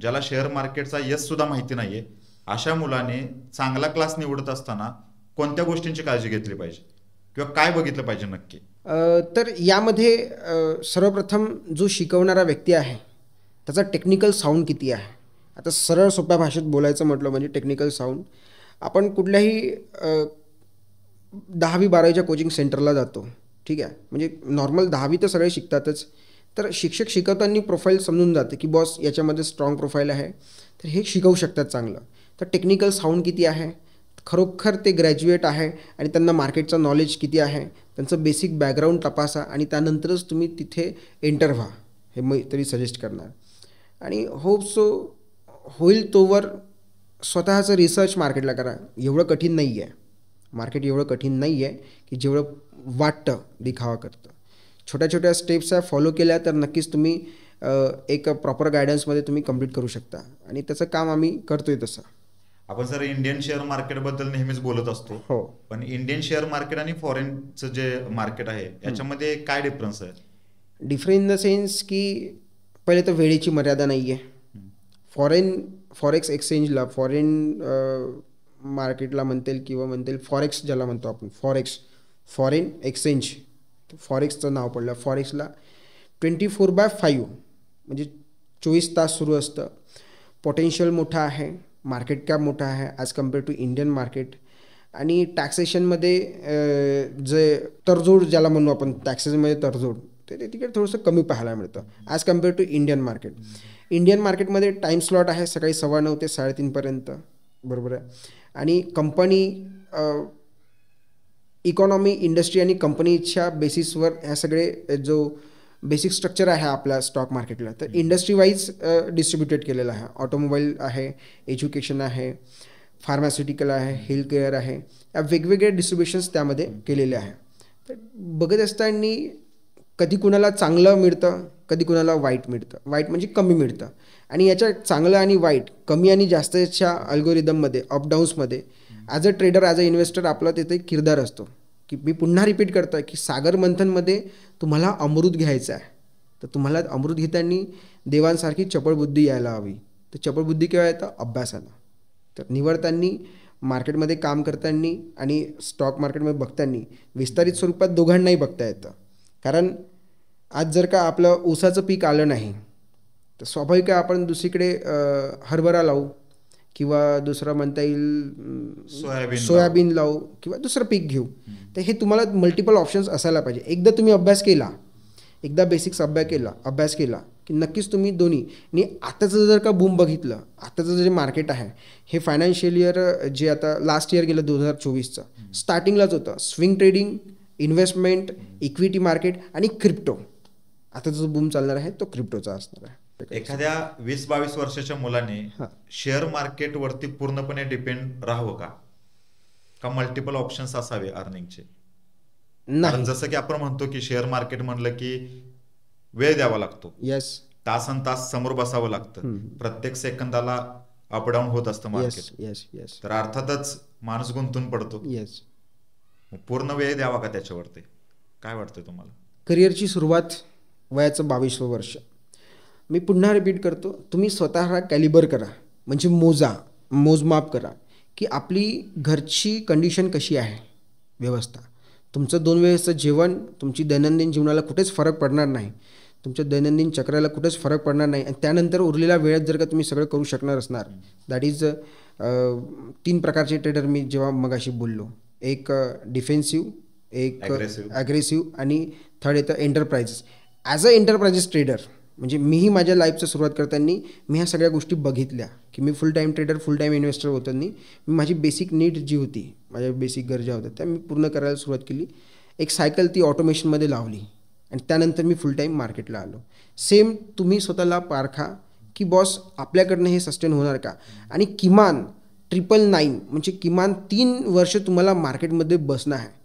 ज्याला शेअर मार्केटचा यस सुद्धा माहिती नाहीये, अशा मुलाने चांगला क्लास निवडत असताना कोणत्या गोष्टींची काळजी घेतली पाहिजे किंवा काय बघितलं पाहिजे नक्की? तर यामध्ये सर्वप्रथम जो शिकवणारा व्यक्ती आहे त्याचा टेक्निकल साऊंड किती आहे. आता सरळ सोप्या भाषेत बोलायचं म्हटलं म्हणजे टेक्निकल साऊंड, आपण कुठल्याही 10वी-12वीच्या कोचिंग सेंटरला जातो, ठीक आहे, म्हणजे नॉर्मल 10वी तर सगळे शिकतातच, तर शिक्षक शिकवताना प्रोफाईल समजून जाते की बॉस याच्यामध्ये स्ट्रॉंग प्रोफाईल आहे तर हे शिकवू शकतात चांगलं. तर टेक्निकल साऊंड किती आहे, खरोखर ते ग्रॅज्युएट आहे आणि त्यांना मार्केटचं नॉलेज किती आहे, त्यांचं बेसिक बॅकग्राऊंड तपासा आणि त्यानंतरच तुम्ही तिथे एंटर व्हा, हे मी तरी सजेस्ट करणार. आणि होप सो होईल तोवर स्वतःचं रिसर्च मार्केटला करा. एवढं कठीण नाही आहे मार्केट, एवढं कठीण नाही आहे की जेवढं वाटतं दिखावा करतं. छोट्या छोट्या स्टेप्स फॉलो केल्या तर नक्कीच तुम्ही एक प्रॉपर गायडन्समध्ये तुम्ही कंप्लीट करू शकता आणि त्याचं काम आम्ही करतोय तसं. आपण सर इंडियन शेअर मार्केटबद्दल नेहमीच बोलत असतो, हो, पण इंडियन शेअर मार्केट आणि फॉरेनचं जे मार्केट आहे याच्यामध्ये काय डिफरन्स आहे? डिफरन्स इन द सेन्स की पहिले तर वेळेची मर्यादा नाही आहे. फॉरेक्स एक्सचेंजला, फॉरेन मार्केटला म्हणतील किंवा म्हणतील फॉरेक्स ज्याला म्हणतो आपण, फॉरेन एक्सचेंज, फॉरेक्सचं नाव पडलं. फॉरेक्सला 24/5 म्हणजे 24 तास सुरू असतं. पोटेन्शियल मोठा आहे, मार्केट कॅप मोठा आहे as compare to Indian market. आणि टॅक्सेशनमध्ये जे तडजोड ज्याला म्हणू आपण, टॅक्सेसमध्ये तडजोड, ते तिकडे थोडंसं कमी पाहायला मिळतं as compare to Indian market. Indian मार्केटमध्ये टाईम स्लॉट आहे सकाळी 9:15 ते 3:30 बरोबर आहे. आणि कंपनी, इकॉनॉमी, इंडस्ट्री आणि कंपनीच्या बेसिसवर ह्या सगळे जो बेसिक स्ट्रक्चर आहे आपल्या स्टॉक मार्केटला, तर इंडस्ट्री वाईज डिस्ट्रीब्युटेड केलेलं आहे. ऑटोमोबाईल आहे, एज्युकेशन आहे, फार्मास्युटिकल आहे, हेल्थ केअर आहे, या वेगवेगळे डिस्ट्रीब्युशन्स त्यामध्ये केलेले आहे. तर बघत असताना कधी कुणाला चांगलं मिळतं, कधी कुणाला वाईट मिळतं. वाईट म्हणजे कमी मिळतं. आणि याच्या चांगलं आणि वाईट, कमी आणि जास्तच्या अल्गोरिदममध्ये, अपडाऊन्समध्ये as a trader, as a investor आपला तिथे किरदार असतो. की मी पुन्हा रिपीट करतो आहे की सागर मंथनमध्ये तुम्हाला अमृत घ्यायचं आहे, तर तुम्हाला अमृत घेताना देवांसारखी चपळबुद्धी यायला हवी. तर चपळबुद्धी केव्हा येतं? अभ्यासानं. तर निवडताना, मार्केटमध्ये काम करताना आणि स्टॉक मार्केटमध्ये बघताना विस्तारित स्वरूपात दोघांनाही बघता येतं. कारण आज जर का आपलं ऊसाचं पीक आलं नाही तर स्वाभाविक आहे आपण दुसरीकडे हरभरा लावू किंवा दुसरं म्हणता येईल सोयाबीन लावू किंवा दुसरं पीक घेऊ. तर हे तुम्हाला मल्टिपल ऑप्शन्स असायला पाहिजे. एकदा तुम्ही अभ्यास केला, एकदा बेसिक्स अभ्यास केला की नक्कीच तुम्ही दोन्ही. आणि आताचं जर का बूम बघितलं, आताचं जे मार्केट आहे हे फायनान्शियल इयर जे आता लास्ट इयर गेलं 2024चं स्टार्टिंगलाच होतं. Swing trading, investment, equity market आणि क्रिप्टो. आता जो बूम चालणार आहे तो क्रिप्टोचा असणार आहे. एखाद्या 20-22 वर्षाच्या मुलाने शेअर मार्केटवरती पूर्णपणे डिपेंड राहावं का मल्टिपल ऑप्शन्स असावे अर्निंगचे? कारण जसं की आपण म्हणतो की शेअर मार्केट म्हणलं की वेळ द्यावा लागतो. येस. तासन तास समोर बसावं लागतं, प्रत्येक सेकंदाला अपडाऊन होत असतं मार्केट. येस. तर अर्थातच माणूस गुंतून पडतो. येस. पूर्ण वेळ द्यावा का त्याच्यावरती, काय वाटतंय तुम्हाला? करिअरची सुरुवात वयाचं 22वं वर्ष. मी पुन्हा रिपीट करतो, तुम्ही स्वतः कॅलिबर करा, म्हणजे मोजमाप करा की आपली घरची कंडिशन कशी आहे, व्यवस्था. तुमचं 2 वेळेचं जेवण तुमची दैनंदिन जीवनाला कुठेच फरक पडणार नाही, तुमच्या दैनंदिन चक्राला कुठेच फरक पडणार नाही. आणि त्यानंतर उरलेल्या वेळेत जर का तुम्ही सगळं करू शकणार असणार, दॅट इज 3 प्रकारचे ट्रेडर मी जेव्हा मगाशी बोललो, एक डिफेन्सिव्ह, एक ॲग्रेसिव्ह आणि थर्ड येतं enterprises. As a enterprises trader म्हणजे मीही माझ्या लाईफचं सुरुवात करताना मी ह्या सगळ्या गोष्टी बघितल्या की मी full time trader, full time investor होताना मी माझी बेसिक नीड जी होती, माझ्या बेसिक गरजा होत्या त्या मी पूर्ण करायला सुरुवात केली. एक सायकल ती ऑटोमेशनमध्ये लावली आणि त्यानंतर मी फुल टाईम मार्केटला आलो. सेम तुम्ही स्वतःला पारखा की बॉस आपल्याकडनं हे सस्टेन होणार का, आणि किमान 999 म्हणजे किमान 3 वर्ष तुम्हाला मार्केटमध्ये बसणं आहे.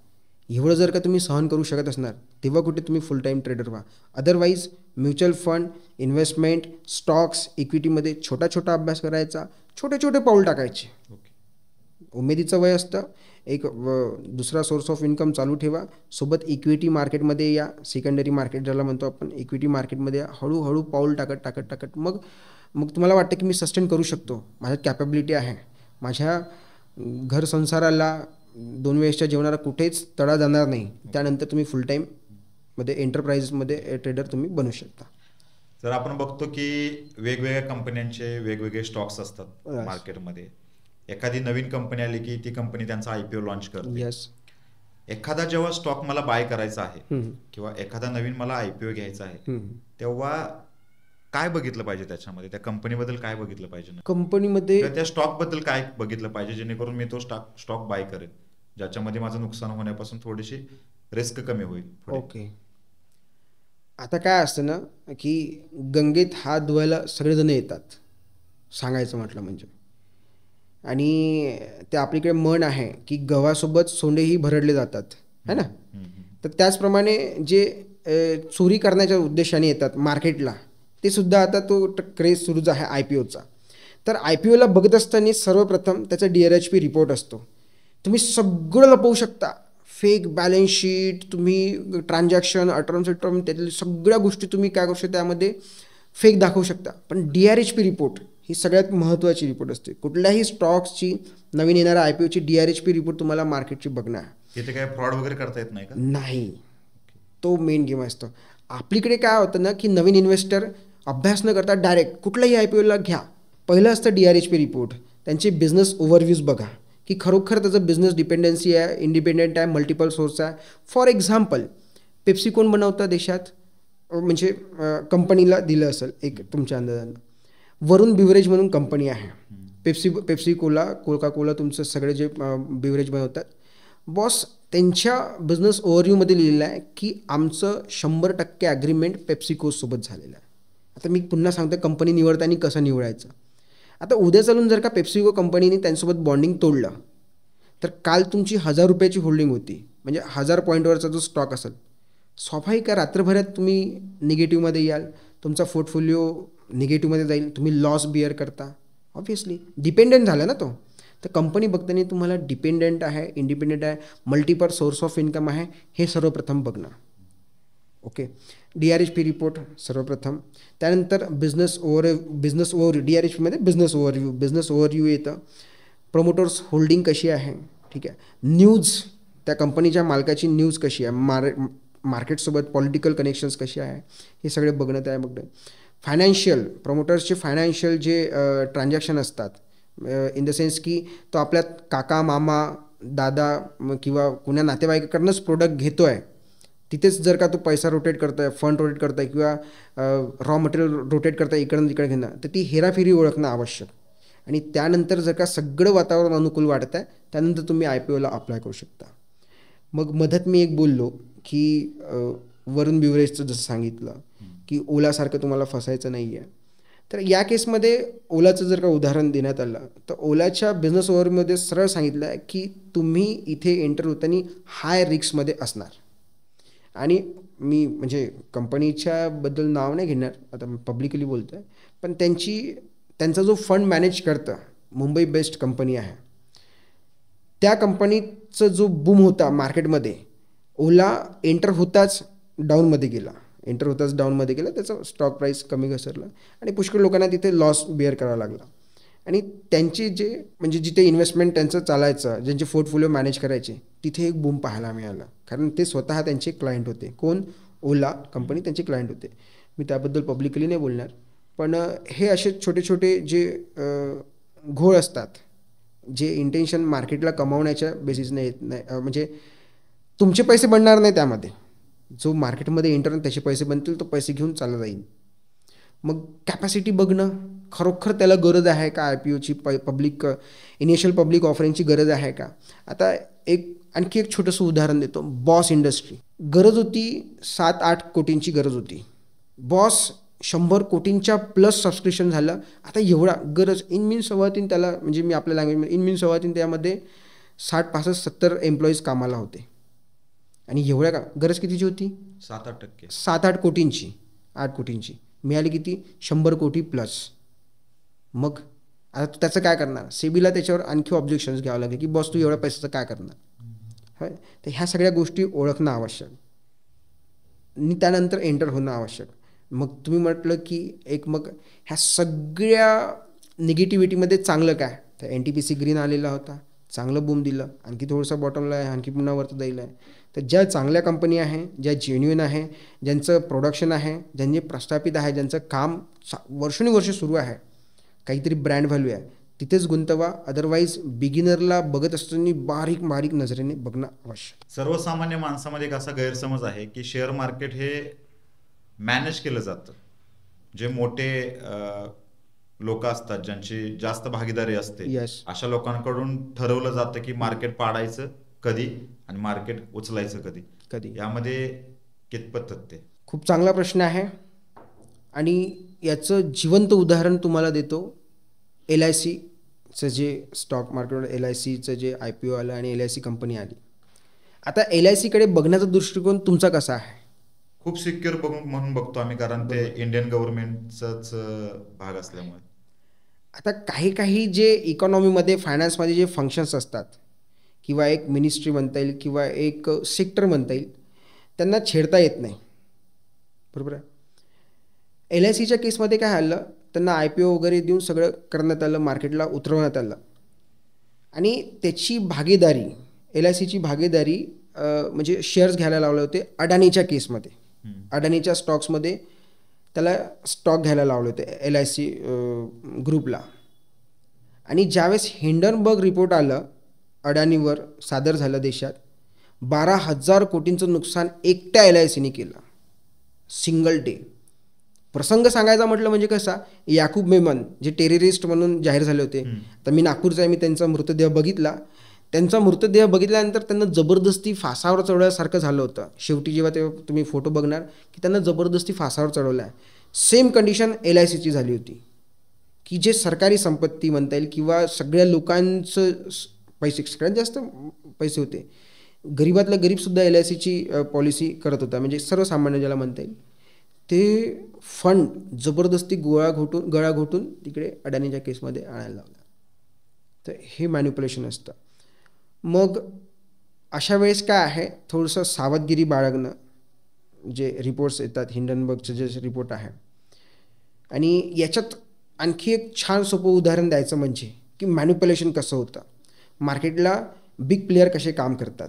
एवढं जर का तुम्ही सहन करू शकत असणार तेव्हा कुठे तुम्ही फुल टाईम ट्रेडर व्हा. Otherwise mutual fund, investment, stocks, इक्विटीमध्ये छोटा अभ्यास करायचा, छोटे पाऊल टाकायचे. उमेदीचं वय असतं, एक दुसरा सोर्स ऑफ इन्कम चालू ठेवा, सोबत इक्विटी मार्केटमध्ये या, सेकंडरी मार्केट ज्याला म्हणतो आपण, इक्विटी मार्केटमध्ये या. हळूहळू पाऊल टाकत मग तुम्हाला वाटतं की मी सस्टेन करू शकतो, माझ्यात कॅपॅबिलिटी आहे, माझ्या घर संसाराला 2 वेळेसच्या जेवणाला कुठेच तडा जाणार नाही, त्यानंतर तुम्ही फुल टाईममध्ये एंटरप्राइजेसमध्ये ट्रेडर तुम्ही बनू शकता. तर आपण बघतो की वेगवेगळ्या कंपन्यांचे वेगवेगळे स्टॉक्स असतात मार्केटमध्ये. एखादी नवीन कंपनी आली की ती कंपनी त्यांचा IPO लॉन्च करते. येस. एखादा जेव्हा स्टॉक मला बाय करायचा आहे किंवा एखादा नवीन मला IPO घ्यायचा आहे, तेव्हा काय बघितलं पाहिजे त्याच्यामध्ये, त्या कंपनीबद्दल काय बघितलं पाहिजे, कंपनीमध्ये त्या स्टॉक बद्दल काय बघितलं पाहिजे जेणेकरून मी तो स्टॉक बाय करेन, ज्याच्यामध्ये माझं नुकसान होण्यापासून थोडीशी रिस्क कमी होईल. ओके. आता काय असतं ना की गंगेत हात धुवायला सगळेजण येतात, सांगायचं म्हटलं म्हणजे. आणि ते आपल्याकडे म्हण आहे की गव्हासोबत सोंडेही भरडले जातात, है ना. तर त्याचप्रमाणे जे चोरी करण्याच्या उद्देशाने येतात मार्केटला, ते सुद्धा आता तो क्रेज सुरूच आहे IPOचा. तर IPOला बघत असताना सर्वप्रथम त्याचा DRHP रिपोर्ट असतो. तुम्ही सगळं लपवू शकता, फेक बॅलन्स शीट, तुम्ही ट्रान्झॅक्शन, अटर्म त्यातील सगळ्या गोष्टी तुम्ही काय करू शकता, त्यामध्ये फेक दाखवू शकता. पण DRHP रिपोर्ट ही सगळ्यात महत्त्वाची रिपोर्ट असते. कुठल्याही स्टॉक्सची, नवीन येणाऱ्या IPOची DRHP रिपोर्ट तुम्हाला मार्केटची बघणं आहे. तिथे काय फ्रॉड वगैरे करता येत नाही का? नाही, तो मेन गेम असतो. आपलीकडे काय होतं ना की नवीन इन्व्हेस्टर अभ्यास न करता डायरेक्ट कुठल्याही IPOला घ्या. पहिलं असतं DRHP रिपोर्ट, त्यांचे बिझनेस ओव्हरव्ह्यूज बघा की खरोखर त्याचं बिझनेस डिपेंडन्सी आहे, इंडिपेंडेंट आहे, मल्टिपल सोर्स आहे. फॉर एक्झाम्पल, पेप्सी कोण बनवतं देशात, म्हणजे कंपनीला दिलं असेल एक तुमच्या अंदाजानं, वरुण बिव्हरेज म्हणून कंपनी आहे. पेप्सी कोका कोला तुमचं सगळे जे बिव्हरेज बनवतात. बॉस त्यांच्या बिझनेस ओव्हरव्ह्यूमध्ये लिहिलेलं आहे की आमचं 100% ॲग्रीमेंट पेप्सिकोसोबत झालेलं आहे. आता मी पुन्हा सांगतो कंपनी निवडताना कसं निवडायचं. आता उद्या चालून जर का पेप्सिको कंपनीने त्यांच्यासोबत बॉन्डिंग तोडलं, तर काल तुमची 1000 रुपयाची होल्डिंग होती, म्हणजे 1000 पॉईंटवरचा जो स्टॉक असेल, स्वाभाविक आहे रात्रभरात तुम्ही निगेटिव्हमध्ये याल, तुमचा पोर्टफोलिओ निगेटिव्हमध्ये जाईल, तुम्ही लॉस बिअर करता. ऑब्व्हियसली डिपेंडेंट झाला ना तो. तर कंपनी बघताना तुम्हाला डिपेंडेंट आहे, इंडिपेंडेंट आहे, मल्टिपल सोर्स ऑफ इन्कम आहे, हे सर्वप्रथम बघणं. ओके. DRHP रिपोर्ट सर्वप्रथम. त्यानंतर बिझनेस ओव्हरव्ह्यू, DRHPमध्ये बिझनेस ओव्हरव्ह्यू येतं. प्रमोटर्स होल्डिंग कशी आहे, ठीक आहे. न्यूज, त्या कंपनीच्या मालकाची न्यूज कशी आहे, मार्केटसोबत पॉलिटिकल कनेक्शन्स कशी आहे, हे सगळे बघणं त्या बघणं. फायनान्शियल, प्रमोटर्सचे फायनान्शियल जे ट्रान्झॅक्शन असतात, इन द सेन्स की तो आपल्या काका, मामा, दादा किंवा कुण्या नातेवाईकाकडनंच प्रोडक्ट घेतो आहे, तिथेच जर का तो पैसा रोटेट करतो आहे, फंड रोटेट करतो आहे किंवा रॉ मटेरियल रोटेट करता आहे इकडून तिकडे घेणं, तर ती हेराफेरी ओळखणं आवश्यक. आणि त्यानंतर जर का सगळं वातावरण अनुकूल वाटत आहे, त्यानंतर तुम्ही IPOला अप्लाय करू शकता. मग मध्यात मी एक बोललो की वरुण बिव्हरेजचं जसं सांगितलं की ओलासारखं तुम्हाला फसायचं नाही आहे. तर या केसमध्ये ओलाचं जर का उदाहरण देण्यात आलं, तर ओलाच्या बिझनेस ओव्हरमध्ये सरळ सांगितलं आहे की तुम्ही इथे एंटर होताना हाय रिस्कमध्ये असणार. आणि मी म्हणजे कंपनीच्या बद्दल नाव नाही घेणार आता, पब्लिकली बोलतो आहे, पण त्यांचा जो फंड मॅनेज करतं, मुंबई बेस्ड कंपनी आहे, त्या कंपनीचा जो बूम होता मार्केटमध्ये, ओला एंटर होताच डाऊनमध्ये गेला, त्याचा स्टॉक प्राईस कमी घसरला आणि पुष्कळ लोकांना तिथे लॉस बेअर करावा लागला. आणि त्यांची म्हणजे जिथे इन्व्हेस्टमेंट त्यांचं चालायचं, ज्यांचे पोर्टफोलिओ मॅनेज करायचे, तिथे एक बूम पाहायला मिळाला, कारण ते स्वतः त्यांचे क्लायंट होते. कोण? ओला कंपनी त्यांचे क्लायंट होते. मी त्याबद्दल पब्लिकली नाही बोलणार, पण हे असे छोटे छोटे जे घोळ असतात, जे इंटेन्शन मार्केटला कमावण्याच्या बेसिसने येत नाही, म्हणजे तुमचे पैसे बनणार नाही त्यामध्ये, जो मार्केटमध्ये एंटर त्याचे पैसे बनतील, तो पैसे घेऊन चालला जाईल. मग कॅपॅसिटी बघणं, खरोखर त्याला गरज आहे का, IPOची इनिशियल पब्लिक ऑफरिंगची गरज आहे का. आता आणखी एक छोटंसं उदाहरण देतो. बॉस इंडस्ट्री, गरज होती 7-8 कोटींची गरज होती. बॉस 100 कोटींच्या प्लस सबस्क्रिप्शन झालं. आता एवढा गरज इन 3.25 त्याला, म्हणजे मी आपल्या लँग्वेजमध्ये इन 3.25 त्यामध्ये 60-65-70 एम्प्लॉईज कामाला होते. आणि एवढ्या गरज कितीची होती? 7-8 कोटींची. 8 कोटींची मिळाली किती? 100 कोटी प्लस. मग आता त्याचं काय करणार? सेबीला त्याच्यावर आणखी ऑब्जेक्शन्स घ्यावं लागेल की बॉस तू एवढ्या पैशाचं काय करणार. होय, तर ह्या सगळ्या गोष्टी ओळखणं आवश्यक आणि त्यानंतर एंटर होणं आवश्यक. मग तुम्ही म्हटलं की मग ह्या सगळ्या निगेटिव्हिटीमध्ये चांगलं काय, तर NTPC ग्रीन आलेला होता, चांगलं बूम दिलं, आणखी थोडंसं बॉटमला आहे, आणखी पुन्हा वरती जाईल आहे. तर ज्या चांगल्या कंपनी आहे, ज्या जेन्युइन आहे, ज्यांचं प्रोडक्शन आहे, ज्यांचे प्रस्थापित आहे, ज्यांचं काम वर्षानुवर्ष सुरू आहे, काहीतरी ब्रँड व्हॅल्यू आहे, तिथेच गुंतवा. अदरवाईज बिगिनरला बघत असताना बारीक बारीक नजरेने बघणं आवश्यक. सर्वसामान्य माणसामध्ये एक असा गैरसमज आहे की शेअर मार्केट हे मॅनेज केलं जातं. जे मोठे लोक असतात, ज्यांची जास्त भागीदारी असते, अशा लोकांकडून ठरवलं जातं की मार्केट पाडायचं कधी आणि मार्केट उचलायचं कधी. यामध्ये कितपत तथ्य? खूप चांगला प्रश्न आहे आणि याचं जिवंत उदाहरण तुम्हाला देतो. LICचं जे स्टॉक मार्केटवर LICचं जे IPO आलं आणि LIC कंपनी आली. आता LICकडे बघण्याचा दृष्टिकोन तुमचा कसा आहे? खूप सिक्युअर म्हणून बघतो आम्ही, कारण ते इंडियन गव्हर्नमेंटचाच भाग असल्यामुळे. आता काही जे इकॉनॉमीमध्ये, फायनान्समध्ये जे फंक्शन्स असतात, किंवा एक मिनिस्ट्री म्हणता येईल किंवा एक सेक्टर म्हणता येईल, त्यांना छेडता येत नाही, बरोबर आहे. LICच्या केसमध्ये काय आलं, त्यांना IPO वगैरे देऊन सगळं करण्यात आलं, मार्केटला उतरवण्यात आलं आणि त्याची भागीदारी, LICची भागीदारी म्हणजे शेअर्स घ्यायला लावले होते अडानीच्या केसमध्ये. अडानीच्या स्टॉक्समध्ये त्याला स्टॉक घ्यायला लावले होते LIC ग्रुपला. आणि ज्यावेळेस हिंडनबर्ग रिपोर्ट आलं, अडानीवर सादर झालं देशात, 12,000 कोटींचं नुकसान एकट्या LICने केलं, सिंगल डे. प्रसंग सांगायचा म्हटलं म्हणजे कसा, याकूब मेमन जे टेररिस्ट म्हणून जाहीर झाले होते, तर मी नागपूरचा आहे, मी त्यांचा मृतदेह बघितला. त्यांचा मृतदेह बघितल्यानंतर त्यांना जबरदस्ती फासावर चढवल्यासारखं झालं होतं. शेवटी जेव्हा तुम्ही फोटो बघणार की त्यांना जबरदस्ती फासावर चढवलं आहे. सेम कंडिशन LICची झाली होती, की जे सरकारी संपत्ती म्हणता येईल किंवा सगळ्या लोकांचं पैसे, सगळ्यात जास्त पैसे होते, गरीबातला गरीबसुद्धा LICची पॉलिसी करत होता, म्हणजे सर्वसामान्य ज्याला म्हणता येईल, ते फंड जबरदस्ती गळा घोटून तिकडे अडानीच्या केसमध्ये आणायला लावला. तर हे मॅनिप्युलेशन असतं. मग अशा वेळेस काय आहे, थोडंसं सावधगिरी बाळगणं. जे रिपोर्ट्स येतात, हिंडनबर्गचं जे रिपोर्ट आहे, आणि याच्यात आणखी एक छान सोपं उदाहरण द्यायचं म्हणजे की मॅनिप्युलेशन कसं होतं, मार्केटला बिग प्लेयर कसे काम करतात.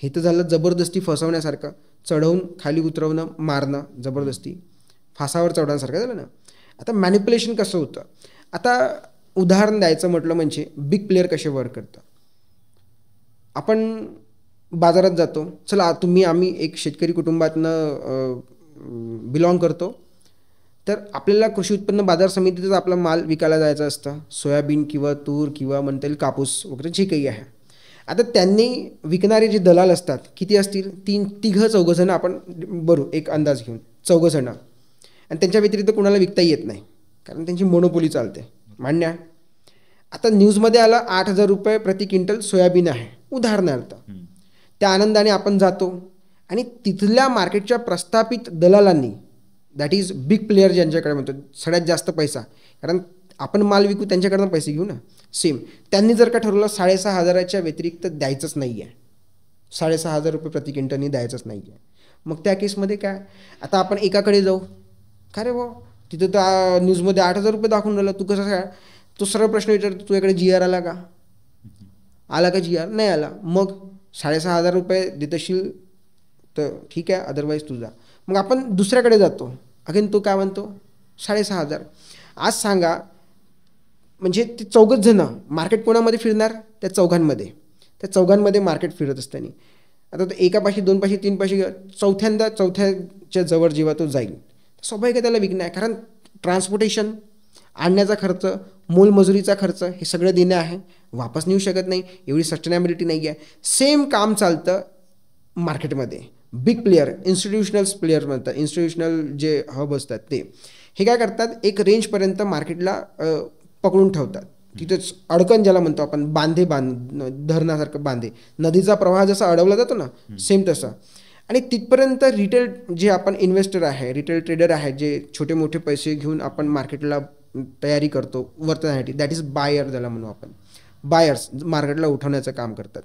हे तर झालं जबरदस्ती फसवण्यासारखं, चढवून खाली उतरवणं, मारणं, जबरदस्ती फासावर चढवण्यासारखं झालं ना. आता मॅनिप्युलेशन कसं होतं, आता उदाहरण द्यायचं म्हटलं म्हणजे बिग प्लेयर कसे वर्क करतात. आपण बाजारात जातो, चला आम्ही एक शेतकरी कुटुंबातनं बिलॉंग करतो, तर आपल्याला कृषी उत्पन्न बाजार समितीतच आपला माल विकायला जायचं असतं, सोयाबीन किंवा तूर किंवा म्हणता येईल कापूस वगैरे जे काही आहे. आता त्यांनी विकणारे जे दलाल असतात, किती असतील, 3-4 जणं आपण बरोबर एक अंदाज घेऊन 4 जणं, आणि त्यांच्या व्यतिरिक्त कुणाला विकता येत नाही, कारण त्यांची मोनोपोली चालते, मान्य आहे. आता न्यूजमध्ये आला 8,000 रुपये प्रति क्विंटल सोयाबीन आहे उदाहरणार्थ. त्या आनंदाने आपण जातो आणि तिथल्या मार्केटच्या प्रस्थापित दलालांनी, दॅट इज बिग प्लेयर ज्यांच्याकडे म्हणतो सगळ्यात जास्त पैसा, कारण आपण माल विकू त्यांच्याकडनं पैसे घेऊ ना, सेम त्यांनी जर का ठरवलं 6,500 व्यतिरिक्त द्यायचंच नाही आहे, 6,500 रुपये प्रति क्विंटलनी द्यायचंच नाही आहे, मग त्या केसमध्ये काय, आता आपण एकाकडे जाऊ, का रे भाऊ तिथं तर न्यूजमध्ये 8,000 रुपये दाखवून राहिलं, तू कसं काय, तो सरळ प्रश्न विचारतो, तुझ्याकडे GR आला का, आला का GR, नाही आला, मग 6,500 रुपये देत असशील तर ठीक आहे, अदरवाईज तुझा. मग आपण दुसऱ्याकडे जातो, अगेन तो काय म्हणतो 6,500. आज सांगा, म्हणजे ते चौघच जणं मार्केट कोणामध्ये फिरणार, त्या चौघांमध्ये मार्केट फिरत असताना, आता तो एकापाशी, दोनपाशी, तीनपाशी, चौथ्याच्या जवळ जेव्हा तो जाईल, स्वाभाविक त्याला विकणं आहे, कारण ट्रान्सपोर्टेशन, आणण्याचा खर्च, मोलमजुरीचा खर्च, हे सगळं देणं आहे, वापस नेऊ शकत नाही, एवढी सस्टेनेबिलिटी नाही आहे. सेम काम चालतं मार्केटमध्ये. बिग प्लेयर, इन्स्टिट्यूशनल प्लेयर म्हणतात, इन्स्टिट्यूशनल जे हब असतात ते, हे काय करतात, एक रेंजपर्यंत मार्केटला पकडून ठेवतात, तिथंच अडकण ज्याला म्हणतो आपण, धरणासारखं बांधे, नदीचा प्रवाह जसा अडवला जातो ना, सेम तसं. आणि तिथपर्यंत रिटेल जे आपण इन्व्हेस्टर आहे, रिटेल ट्रेडर आहे, जे छोटे मोठे पैसे घेऊन आपण मार्केटला तयारी करतो वर्तण्यासाठी, दॅट इज बायर ज्याला म्हणू आपण, बायर्स मार्केटला उठवण्याचं काम करतात.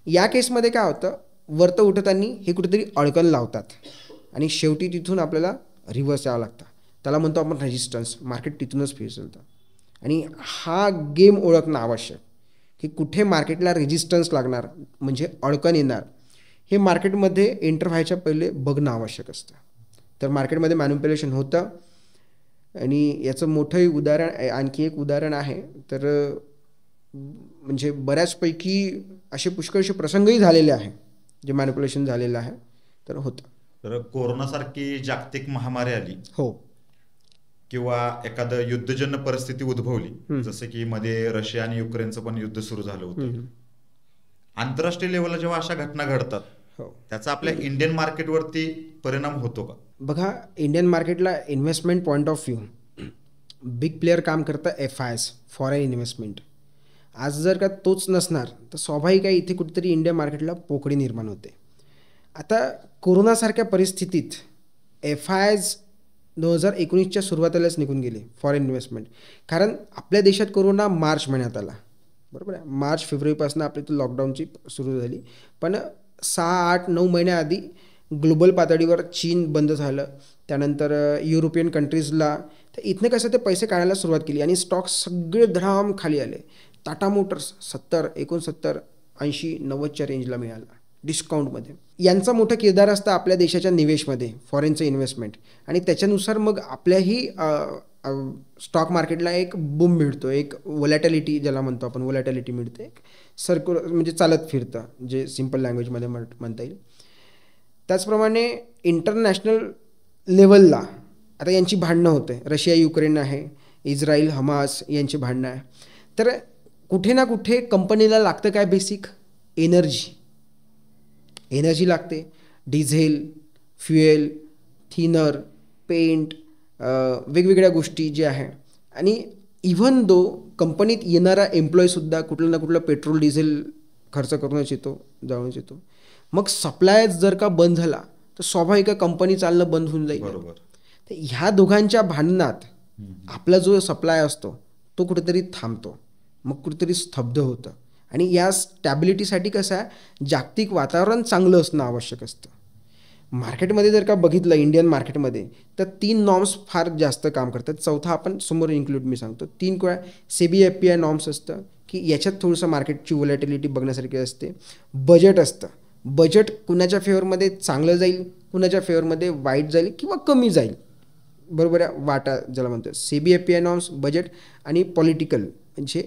या केसमध्ये काय होतं, वरतं उठताना हे कुठेतरी अडकण लावतात आणि शेवटी तिथून आपल्याला रिव्हर्स यावं लागतं, त्याला म्हणतो आपण रेजिस्टन्स. मार्केट तिथूनच फिरतं आणि हा गेम ओळखणं आवश्यक, की कुठे मार्केटला रेजिस्टन्स लागणार, म्हणजे अडकण येणार, हे मार्केटमध्ये एंटर व्हायच्या पहिले बघणं आवश्यक असतं. तर मार्केटमध्ये मॅनिप्युलेशन होतं. आणि याचं मोठंही उदाहरण, आणखी एक उदाहरण आहे, तर म्हणजे बऱ्याचपैकी असे पुष्कळसे प्रसंगही झालेले आहे जे मॅनिप्युलेशन झालेलं आहे, तर होतं. तर कोरोनासारखी जागतिक महामारी आली, हो, किंवा एखादं युद्धजन्य परिस्थिती उद्भवली, जसं की मध्ये रशिया आणि युक्रेनचं पण युद्ध सुरू झालं होतं, आंतरराष्ट्रीय लेवलला जेव्हा अशा घटना घडतात, त्याचा आपल्या इंडियन मार्केटवरती परिणाम होतो का? बघा, इंडियन मार्केटला investment point of view big player काम करतं, FIs, फॉरेन इन्व्हेस्टमेंट. आज जर का तोच नसणार तर स्वाभाविक आहे इथे कुठेतरी इंडियन मार्केटला पोकळी निर्माण होते. आता कोरोनासारख्या परिस्थितीत FIs 2019च्या सुरुवातीलाच निघून गेले, फॉरेन इन्व्हेस्टमेंट, कारण आपल्या देशात कोरोना मार्च महिन्यात आला, बरोबर आहे, मार्च फेब्रुवारीपासून आपली तो लॉकडाऊनची सुरू झाली, पण 6-8-9 महिन्याआधी ग्लोबल पातळीवर चीन बंद झालं, त्यानंतर युरोपियन कंट्रीजला, तर इथनं कसं ते पैसे काढायला सुरुवात केली आणि स्टॉक्स सगळे धडाम खाली आले. टाटा मोटर्स 70, 69, 80, 90च्या रेंजला मिळाला डिस्काउंटमध्ये. यांचा मोठं किरदार असतं आपल्या देशाच्या निवेशमध्ये, फॉरेनचं इन्व्हेस्टमेंट, आणि त्याच्यानुसार मग आपल्याही स्टॉक मार्केटला एक बूम मिळतो, एक वोलॅटिलिटी ज्याला म्हणतो आपण, वोलॅटिलिटी मिळते, एक सर्क्युलर, म्हणजे चालत फिरतं, जे सिम्पल लँग्वेजमध्ये म्हणता येईल. त्याचप्रमाणे इंटरनॅशनल लेवलला आता यांची भांडणं होते, रशिया युक्रेन आहे, इस्रायल हमास यांची भांडणं आहे, तर कुठे ना कुठे कंपनीला लागतं काय, बेसिक एनर्जी लागते, डिझेल, फ्युएल, थिनर, पेंट, वेगवेगळ्या गोष्टी जे आहे. आणि इव्हन दो कंपनीत येणारा एम्प्लॉईसुद्धा कुठलं ना कुठलं पेट्रोल डिझेल खर्च करूनच येतो, जाऊनच येतो. मग सप्लाय जर का बंद झाला तर स्वाभाविक कंपनी चालणं बंद होऊन जाईल. बरोबर. तर ह्या दोघांच्या भांडणात आपला जो सप्लाय असतो तो कुठेतरी थांबतो, मग कुठेतरी स्तब्ध होतं. आणि या स्टॅबिलिटीसाठी कसं आहे, जागतिक वातावरण चांगलं असणं आवश्यक असतं. मार्केटमध्ये जर का बघितलं इंडियन मार्केटमध्ये तर 3 नॉर्म्स फार जास्त काम करतात. चौथा आपण समोर इन्क्लूड मी सांगतो. 3 काय, SEBI FPI नॉर्म्स असतं, की याच्यात थोडंसं मार्केटची व्होलॅटिलिटी बघण्यासारखी असते. बजेट असतं, बजेट कुणाच्या फेवरमध्ये चांगलं जाईल, कुणाच्या फेवरमध्ये वाईट जाईल किंवा कमी जाईल, बरोबर आहे, वाटा ज्याला म्हणतो. SEBI FPI नॉर्म्स, बजेट आणि पॉलिटिकल, म्हणजे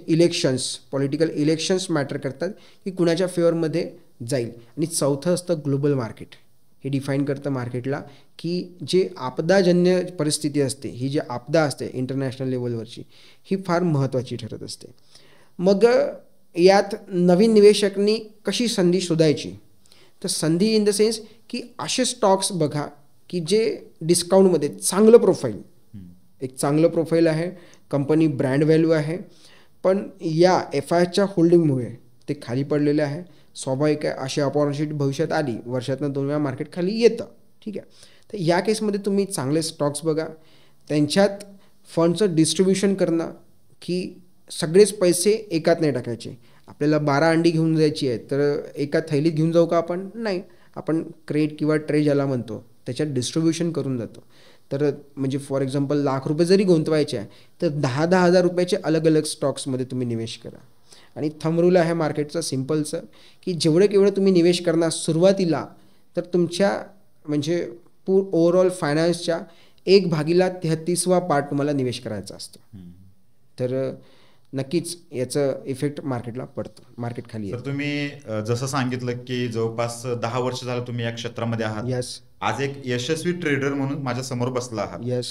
पॉलिटिकल इलेक्शन्स मॅटर करतात की कुणाच्या फेवरमध्ये जाईल. आणि चौथं असतं ग्लोबल मार्केट. हे डिफाईन करतं मार्केटला की जे आपदाजन्य परिस्थिती असते, ही जी आपदा असते इंटरनॅशनल लेवलवरची, ही फार महत्त्वाची ठरत असते. मग यात नवीन निवेशकांनी कशी संधी शोधायची, तर संधी इन द सेन्स की असे स्टॉक्स बघा की जे डिस्काउंटमध्ये चांगलं प्रोफाईल, एक चांगलं प्रोफाईल आहे, कंपनी ब्रँड व्हॅल्यू आहे, पण या FIच्या होल्डिंगमुळे ते खाली पडलेले आहे. स्वाभाविक आहे, अशी अपॉर्च्युनिटी भविष्यात आली, वर्षातनं 2 वेळा मार्केट खाली येतं, ठीक आहे. तर या केसमध्ये तुम्ही चांगले स्टॉक्स बघा, त्यांच्यात फंडचं डिस्ट्रीब्युशन करणं, की सगळेच पैसे एकात नाही टाकायचे. आपल्याला 12 अंडी घेऊन जायची आहे तर एका थैलीत घेऊन जाऊ का आपण? नाही, आपण क्रेट किंवा ट्रे ज्याला म्हणतो त्याच्यात डिस्ट्रीब्युशन करून जातो. तर म्हणजे फॉर एक्झाम्पल ₹1,00,000 जरी गुंतवायचे आहे तर 10-10 हजार रुपयाचे अलग अलग स्टॉक्समध्ये तुम्ही निवेश करा. आणि थंब रूल आहे मार्केटचा सिम्पलचं, की जेवढं तुम्ही निवेश करणार सुरुवातीला, तर तुमच्या म्हणजे ओव्हरऑल फायनान्सच्या 1/33 पार्ट तुम्हाला निवेश करायचा असतो. तर नक्कीच याचं इफेक्ट मार्केटला पडतो, मार्केट खाली. तर तुम्ही जसं सांगितलं की जवळपास 10 वर्ष झालं तुम्ही या क्षेत्रामध्ये आहात. यस. आज एक यशस्वी ट्रेडर म्हणून माझ्या समोर बसला आहात. यस.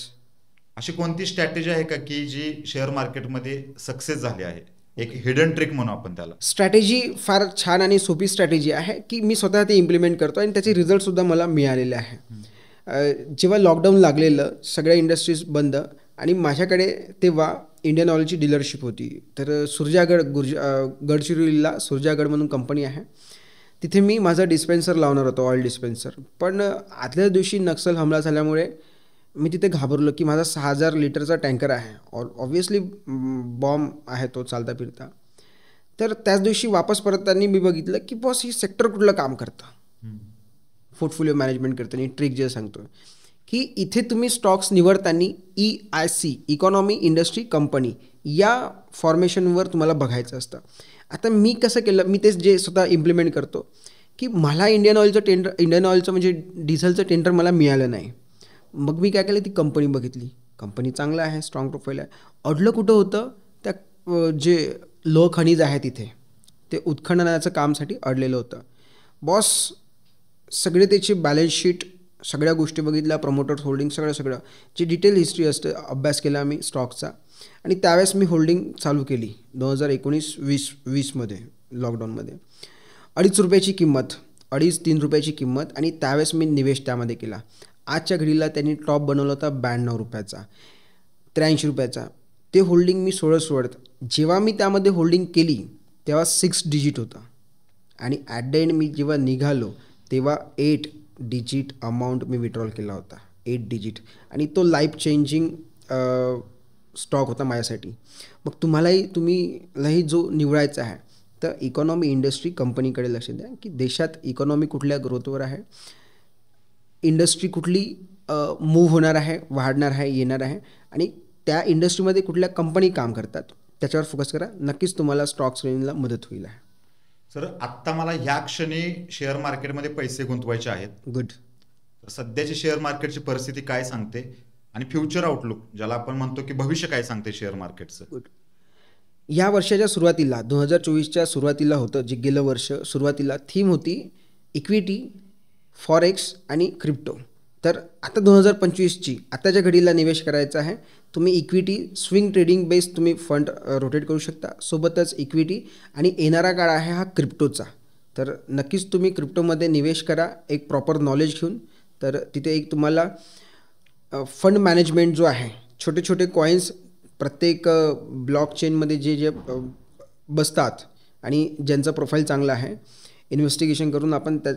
अशी कोणती स्ट्रॅटेजी आहे का की जी शेअर मार्केटमध्ये सक्सेस झाली आहे? एक हिडन ट्रिक म्हणू आपण त्याला. स्ट्रॅटेजी फार छान आणि सोपी स्ट्रॅटेजी आहे की मी स्वतः ते इम्प्लिमेंट करतो आणि त्याचे रिझल्टसुद्धा मला मिळालेले आहे. जेव्हा लॉकडाऊन लागलेलं, सगळ्या इंडस्ट्रीज बंद, आणि माझ्याकडे तेव्हा इंडियन ऑइलची डीलरशिप होती. तर गडचिरोलीला सुरजागड म्हणून कंपनी आहे, तिथे मी माझा डिस्पेन्सर लावणार होतो, ऑइल डिस्पेन्सर. पण आदल्या दिवशी नक्सल हमला झाल्यामुळे मी तिथे घाबरलो की माझा 6,000 लिटरचा टँकर आहे, ऑब्व्हियसली बॉम्ब आहे तो चालता फिरता. तर त्याच दिवशी वापस परतताना मी बघितलं की बॉस ही सेक्टर कुठलं काम करतं, पोर्टफोलिओ मॅनेजमेंट करताना. ट्रिक जे सांगतो की इथे तुम्ही स्टॉक्स निवडताना EIC, इकॉनॉमी इंडस्ट्री कंपनी, या फॉर्मेशनवर तुम्हाला बघायचं असतं. आता मी कसं केलं, मी तेच जे स्वतः इम्प्लिमेंट करतो की मला इंडियन ऑइलचं म्हणजे डिझेलचं टेंडर मला मिळालं नाही. मग मी काय केलं, ती कंपनी बघितली, कंपनी चांगलं आहे, स्ट्रॉंग प्रोफाईल आहे. अडलं कुठं होतं, त्या जे लोह खनिज आहे तिथे, ते उत्खननाचं कामसाठी अडलेलं होतं. बॉस सगळे त्याची बॅलन्स शीट, सगळ्या गोष्टी बघितल्या, प्रमोटर्स होल्डिंग, सगळं जे डिटेल हिस्ट्री असते अभ्यास केला आम्ही स्टॉकचा. आणि त्यावेळेस मी होल्डिंग चालू केली 2019-20 लॉकडाऊनमध्ये. ₹2.5 किंमत, 2.5-3 रुपयाची किंमत, आणि त्यावेळेस मी निवेश त्यामध्ये केला. आजच्या घडीला त्यांनी टॉप बनवला होता ₹92, ₹83. ते होल्डिंग मी सोडत जेव्हा मी त्यामध्ये होल्डिंग केली तेव्हा 6 डिजिट होता, आणि ॲट द एंड मी जेव्हा निघालो तेव्हा 8 डिजिट अमाऊंट मी विड्रॉल केला होता, 8 डिजिट. आणि तो लाईफ चेंजिंग स्टॉक होता माझ्यासाठी. मग तुम्हालाही जो निवडायचा आहे तर इकॉनॉमी इंडस्ट्री कंपनीकडे लक्ष द्या, की देशात इकॉनॉमी कुठल्या ग्रोथवर आहे, इंडस्ट्री कुठली मूव्ह होणार आहे, वाढणार आहे, येणार आहे, आणि त्या इंडस्ट्रीमध्ये कुठल्या कंपनी काम करतात त्याच्यावर फोकस करा. नक्कीच तुम्हाला स्टॉक्स ट्रेडिंगला मदत होईल. सर, आत्ता मला ह्या क्षणी शेअर मार्केटमध्ये पैसे गुंतवायचे आहेत. गुड. सध्याची शेअर मार्केटची परिस्थिती काय सांगते, आणि फ्युचर आउटलुक ज्याला आपण म्हणतो की भविष्य काय सांगते शेअर मार्केटचं? गुड. या वर्षाच्या सुरुवातीला 2024च्या सुरुवातीला होतं, जे गेलं वर्ष सुरुवातीला थीम होती इक्विटी, फॉरेक्स आणि क्रिप्टो. तर आता 2025ची आताच्या घडीला निवेश करायचा आहे. तुम्ही इक्विटी, स्विंग ट्रेडिंग बेस तुम्ही फंड रोटेट करू शकता, सोबतच इक्विटी, आणि येणारा काळ आहे हा क्रिप्टोचा. तर नक्कीच तुम्ही क्रिप्टोमध्ये निवेश करा एक प्रॉपर नॉलेज घेऊन. तर तिथे एक तुम्हाला फंड मॅनेजमेंट जो आहे, छोटे छोटे कॉईन्स प्रत्येक ब्लॉक चेनमध्ये जे बसतात आणि ज्यांचं प्रोफाईल चांगलं आहे, इन्व्हेस्टिगेशन करून आपण त्या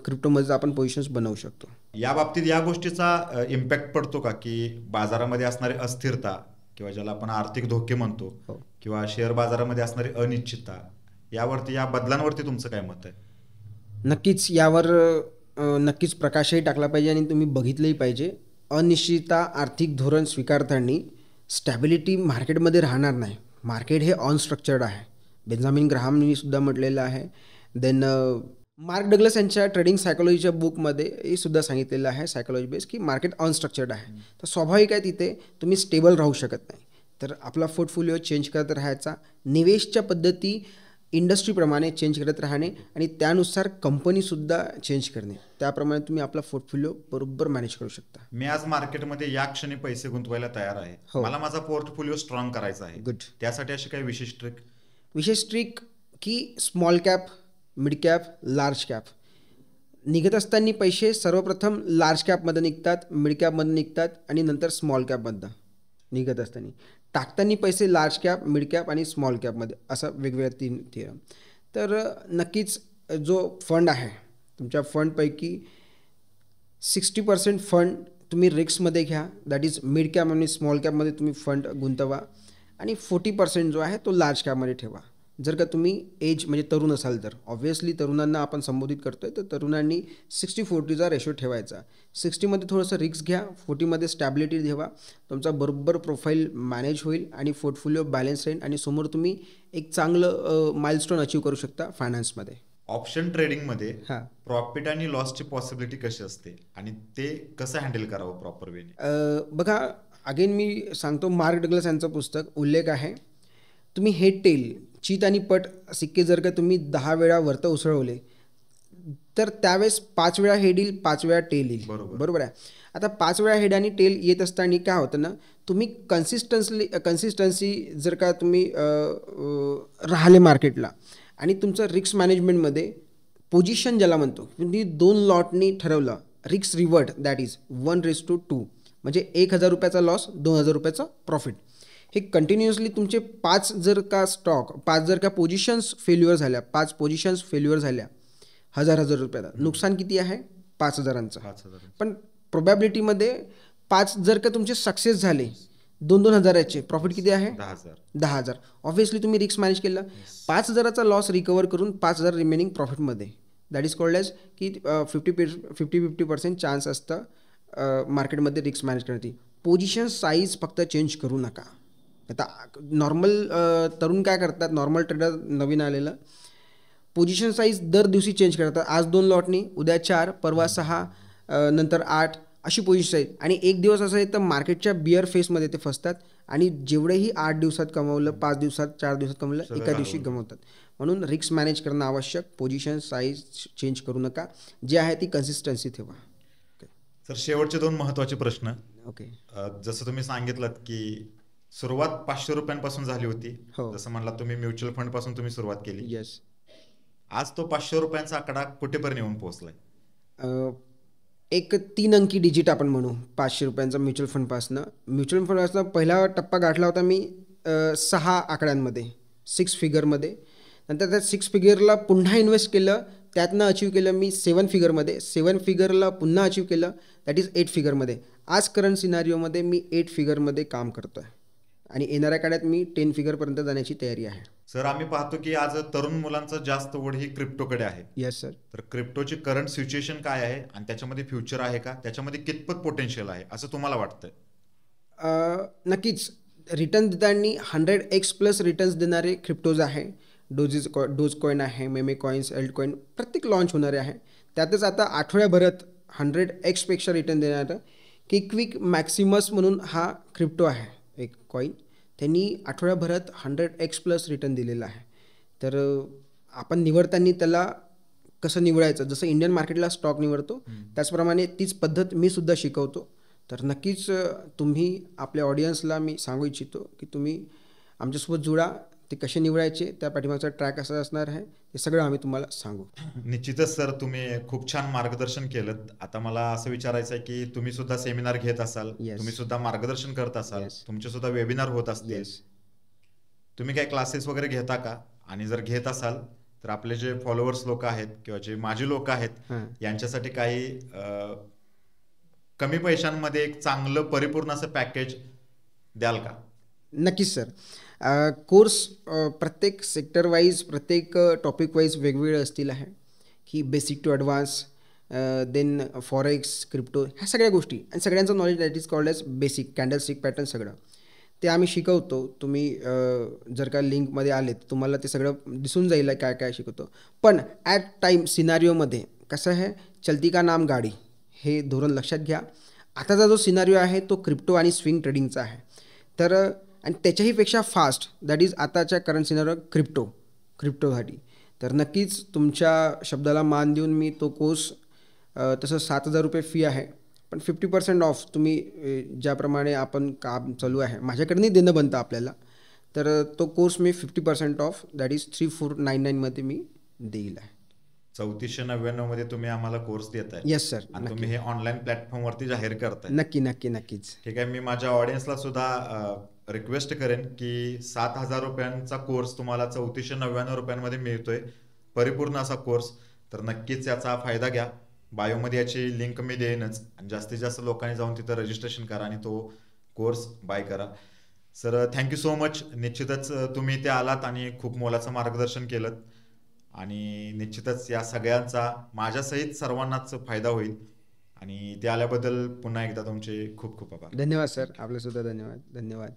क्रिप्टोमध्ये आपण पोझिशन्स बनवू शकतो. या बाबतीत या गोष्टीचा इम्पॅक्ट पडतो का, की बाजारामध्ये असणारी अस्थिरता किंवा ज्याला आपण आर्थिक धोके म्हणतो, किंवा शेअर बाजारामध्ये असणारी अनिश्चितता, यावरती, या बदलांवरती तुमचं काय मत आहे? नक्कीच यावर नक्कीच प्रकाशही टाकला पाहिजे आणि तुम्ही बघितलंही पाहिजे. अनिश्चितता, आर्थिक धोरण स्वीकारताना स्टॅबिलिटी मार्केटमध्ये राहणार नाही. मार्केट हे अनस्ट्रक्चर्ड आहे. बेंजामिन ग्राहामनी सुद्धा म्हटलेलं आहे. देन मार्क डग्लस यांच्या ट्रेडिंग सायकोलॉजीच्या बुकमध्ये हे सुद्धा सांगितलेलं आहे, सायकोलॉजी बेस, की मार्केट अनस्ट्रक्चर्ड आहे. तर स्वाभाविक आहे तिथे तुम्ही स्टेबल राहू शकत नाही. तर आपला पोर्टफोलिओ चेंज करत राहायचा, निवेशच्या पद्धती इंडस्ट्रीप्रमाणे चेंज करत राहणे, आणि त्यानुसार कंपनीसुद्धा चेंज करणे. त्याप्रमाणे तुम्ही आपला पोर्टफोलिओ बरोबर मॅनेज करू शकता. मी आज मार्केटमध्ये या क्षणी पैसे गुंतवायला तयार आहे, मला माझा पोर्टफोलिओ स्ट्रॉंग करायचा आहे. गुड. त्यासाठी अशी काही विशेष ट्रिक की small cap, mid cap, large cap निघत असताना पैसे सर्वप्रथम लार्ज कॅपमध्ये निघतात, मिड कॅपमध्ये निघतात, आणि नंतर स्मॉल कॅपमधनं निघत असताना टाकताना पैसे लार्ज कॅप, मिड कॅप आणि स्मॉल कॅपमध्ये, असं वेगवेगळ्या 3 थिअरम. तर नक्कीच जो फंड आहे तुमच्या फंडपैकी 60% फंड तुम्ही रिस्कमध्ये घ्या, दॅट इज मिड कॅप आणि स्मॉल कॅपमध्ये तुम्ही फंड गुंतवा आणि 40% जो आहे तो लार्ज कॅपमध्ये ठेवा. जर का तुम्ही एज म्हणजे तरुण असाल तर ऑब्व्हियसली तरुणांना आपण संबोधित करतोय, तर तरुणांनी 60-40चा रेशो ठेवायचा. 60मध्ये थोडंसं रिस्क घ्या, 40मध्ये स्टॅबिलिटी ठेवा, तुमचा बरोबर प्रोफाईल मॅनेज होईल आणि पोर्टफोलिओ बॅलन्स राहील आणि समोर तुम्ही एक चांगलं माइलस्टोन अचीव करू शकता फायनान्समध्ये. ऑप्शन ट्रेडिंगमध्ये प्रॉफिट आणि लॉसची पॉसिबिलिटी कशी असते आणि ते कसं हँडल करावं प्रॉपर वेने? बघा, अगेन मी सांगतो, मार्क डग्लस यांचं पुस्तक उल्लेख आहे, तुम्ही हेड टेल चीत आणि पट सिक्के जर का तुम्ही 10 वेळा वरतं उसळवले तर त्यावेळेस 5 वेळा हेड येईल, 5 वेळा टेल येईल. बरोबर आहे. आता 5 वेळा हेड आणि टेल येत असताना काय होतं ना, तुम्ही कन्सिस्टन्सी जर का तुम्ही राहिले मार्केटला आणि तुमचं रिस्क मॅनेजमेंटमध्ये पोझिशन ज्याला म्हणतो, तुम्ही 2 लॉटनी ठरवलं, रिस्क रिवर्ड दॅट इज 1:2, म्हणजे 1,000 रुपयाचा लॉस, 2,000 रुपयाचा प्रॉफिट. हे कंटिन्युअसली तुमचे 5 जर का स्टॉक, 5 जर का पोझिशन्स फेल्युअर झाल्या, 5 पोझिशन्स फेल्युअर झाल्या, 1,000 रुपयाला नुकसान किती आहे? 5,000चं. पण प्रोबॅबिलिटीमध्ये 5 जर का तुमचे सक्सेस झाले, 2,000चे प्रॉफिट किती आहे? 10,000. ऑब्व्हियसली तुम्ही रिस्क मॅनेज केलं, 5,000चा लॉस रिकवर करून 5,000 रिमेनिंग प्रॉफिटमध्ये. दॅट इज कॉल्ड ॲज की 50% चान्स असतं मार्केटमध्ये रिस्क मॅनेज करण्याची. पोझिशन साईज फक्त चेंज करू नका. आता नॉर्मल तरुण काय करतात, नॉर्मल ट्रेडर नवीन आलेलं पोझिशन साईज दर दिवशी चेंज करतात. आज 2 लॉटनी, उद्या 4, परवा 6, नंतर 8 अशी पोझिशन साईज. आणि एक दिवस असं आहे तर मार्केटच्या बिअर फेसमध्ये ते फसतात आणि जेवढेही 8 दिवसात कमवलं, 5 दिवसात, 4 दिवसात कमवलं, एका दिवशी गमवतात. म्हणून रिस्क मॅनेज करणं आवश्यक. पोझिशन साईज चेंज करू नका, जे आहे ती कन्सिस्टन्सी ठेवा. सर, शेवटचे 2 महत्त्वाचे प्रश्न. ओके. जसं तुम्ही सांगितलं की सुरुवात 500 रुपयांपासून झाली होती, जसं म्हणला तुम्ही म्युच्युअल फंड पासून तुम्ही सुरुवात केली. येस. आज तो 500 रुपयांचा आकडा कुठेपर्यंत येऊन पोहोचलाय? एक 3 अंकी डिजिट आपण म्हणू 500 रुपयांचा म्युच्युअल फंडपासनं पहिला टप्पा गाठला होता मी 6 आकड्यांमध्ये, 6 फिगरमध्ये. नंतर त्या 6 फिगरला पुन्हा इन्व्हेस्ट केलं, त्यातनं अचीव केलं मी 7 फिगरमध्ये. 7 फिगरला पुन्हा अचीव केलं, दॅट इज 8 फिगरमध्ये. आज करंट सिनारिओमध्ये मी 8 फिगरमध्ये काम करतो आहे आणि येणाऱ्या काळात मी 10 फिगरपर्यंत जाण्याची तयारी आहे. सर, आम्ही पाहतो की आज तरुण मुलांचा जास्त ओढ ही क्रिप्टोकडे आहे. Yes sir. तर क्रिप्टोची करंट सिच्युएशन काय आहे आणि त्याच्यामध्ये फ्युचर आहे का, त्याच्यामध्ये कितपत पोटेन्शियल आहे असं तुम्हाला वाटतंय? नक्कीच रिटर्न देताना 100x प्लस रिटर्न्स देणारे क्रिप्टोज आहे. डोज कॉईन आहे, मेमे कॉईन्स, एल्ट कॉईन प्रत्येक लॉन्च होणारे आहे. त्यातच आता आठवड्याभरात 100xपेक्षा रिटर्न देणारं क्विक मॅक्सिमस म्हणून हा क्रिप्टो आहे एक कॉईन. त्यांनी आठवड्याभरात 100x प्लस रिटर्न दिलेला आहे. तर आपण निवडताना त्याला कसं निवडायचं, जसं इंडियन मार्केटला स्टॉक निवडतो त्याचप्रमाणे तीच पद्धत मी सुद्धा शिकवतो. तर नक्कीच तुम्ही आपल्या ऑडियन्सला मी सांगू इच्छितो की तुम्ही आमच्यासोबत जुळा. ते कसे निवडायचे, त्या पाठीमागचा ट्रॅक असा असणार आहे, हे सगळं आम्ही तुम्हाला सांगू. निश्चितच सर, तुम्ही खूप छान मार्गदर्शन केलं. आता मला असं विचारायचं आहे की तुम्ही सुद्धा सेमिनार घेत असाल, तुम्ही सुद्धा मार्गदर्शन करत असाल, तुमचे सुद्धा वेबिनार होत असतील, तुम्ही काय क्लासेस वगैरे घेता का? आणि जर घेत असाल तर आपले जे फॉलोअर्स लोक आहेत किंवा जे माझे लोक आहेत यांच्यासाठी काही कमी पैशांमध्ये एक चांगलं परिपूर्ण असं पॅकेज द्याल का? नक्कीच सर. कोर्स प्रत्येक सेक्टर वाईज, प्रत्येक टॉपिक वाईज वेगवेगळे असतील आहे की basic to advance, then forex, crypto, ह्या सगळ्या गोष्टी आणि सगळ्यांचं knowledge that is called as basic, candlestick pattern सगळं ते आम्ही शिकवतो. तुम्ही जर का लिंकमध्ये आले तर तुम्हाला ते सगळं दिसून जाईल काय काय शिकवतो. पण ॲट टाईम सिनारिओमध्ये कसं आहे, चलती का नाम गाडी, हे धोरण लक्षात घ्या. आताचा जो सिनारिओ आहे तो क्रिप्टो आणि स्विंग ट्रेडिंगचा आहे. तर आणि त्याच्याहीपेक्षा फास्ट, दॅट इज आताच्या करंट सिनारिओ क्रिप्टोसाठी. तर नक्कीच तुमच्या शब्दाला मान देऊन मी तो कोर्स, तसं 7,000 रुपये फी आहे, पण 50% ऑफ तुम्ही ज्याप्रमाणे आपण काम चालू आहे माझ्याकडनंही देणं बनतं आपल्याला, तर तो course me 50% of that is 3,499 मी देईल आहे. 3,499 मध्ये तुम्ही आम्हाला कोर्स देताय? Yes sir. आणि तुम्ही हे ऑनलाईन प्लॅटफॉर्मवरती जाहीर करताय? नक्कीच. ठीक आहे. मी माझ्या ऑडियन्सला सुद्धा रिक्वेस्ट करेन की 7,000 रुपयांचा कोर्स तुम्हाला 3,499 रुपयांमध्ये मिळतोय. परिपूर्ण असा कोर्स. तर नक्कीच याचा फायदा घ्या. बायोमध्ये याची लिंक मी देईनच आणि जास्तीत जास्त लोकांनी जाऊन तिथं रजिस्ट्रेशन करा आणि तो कोर्स बाय करा. Sir thank you so much. निश्चितच तुम्ही इथे आलात आणि खूप मोलाचं मार्गदर्शन केलं आणि निश्चितच या सगळ्यांचा माझ्यासहित सर्वांनाच फायदा होईल. आणि ते आल्याबद्दल पुन्हा एकदा तुमचे खूप खूप आभार. धन्यवाद सर. आपले सुद्धा धन्यवाद. धन्यवाद.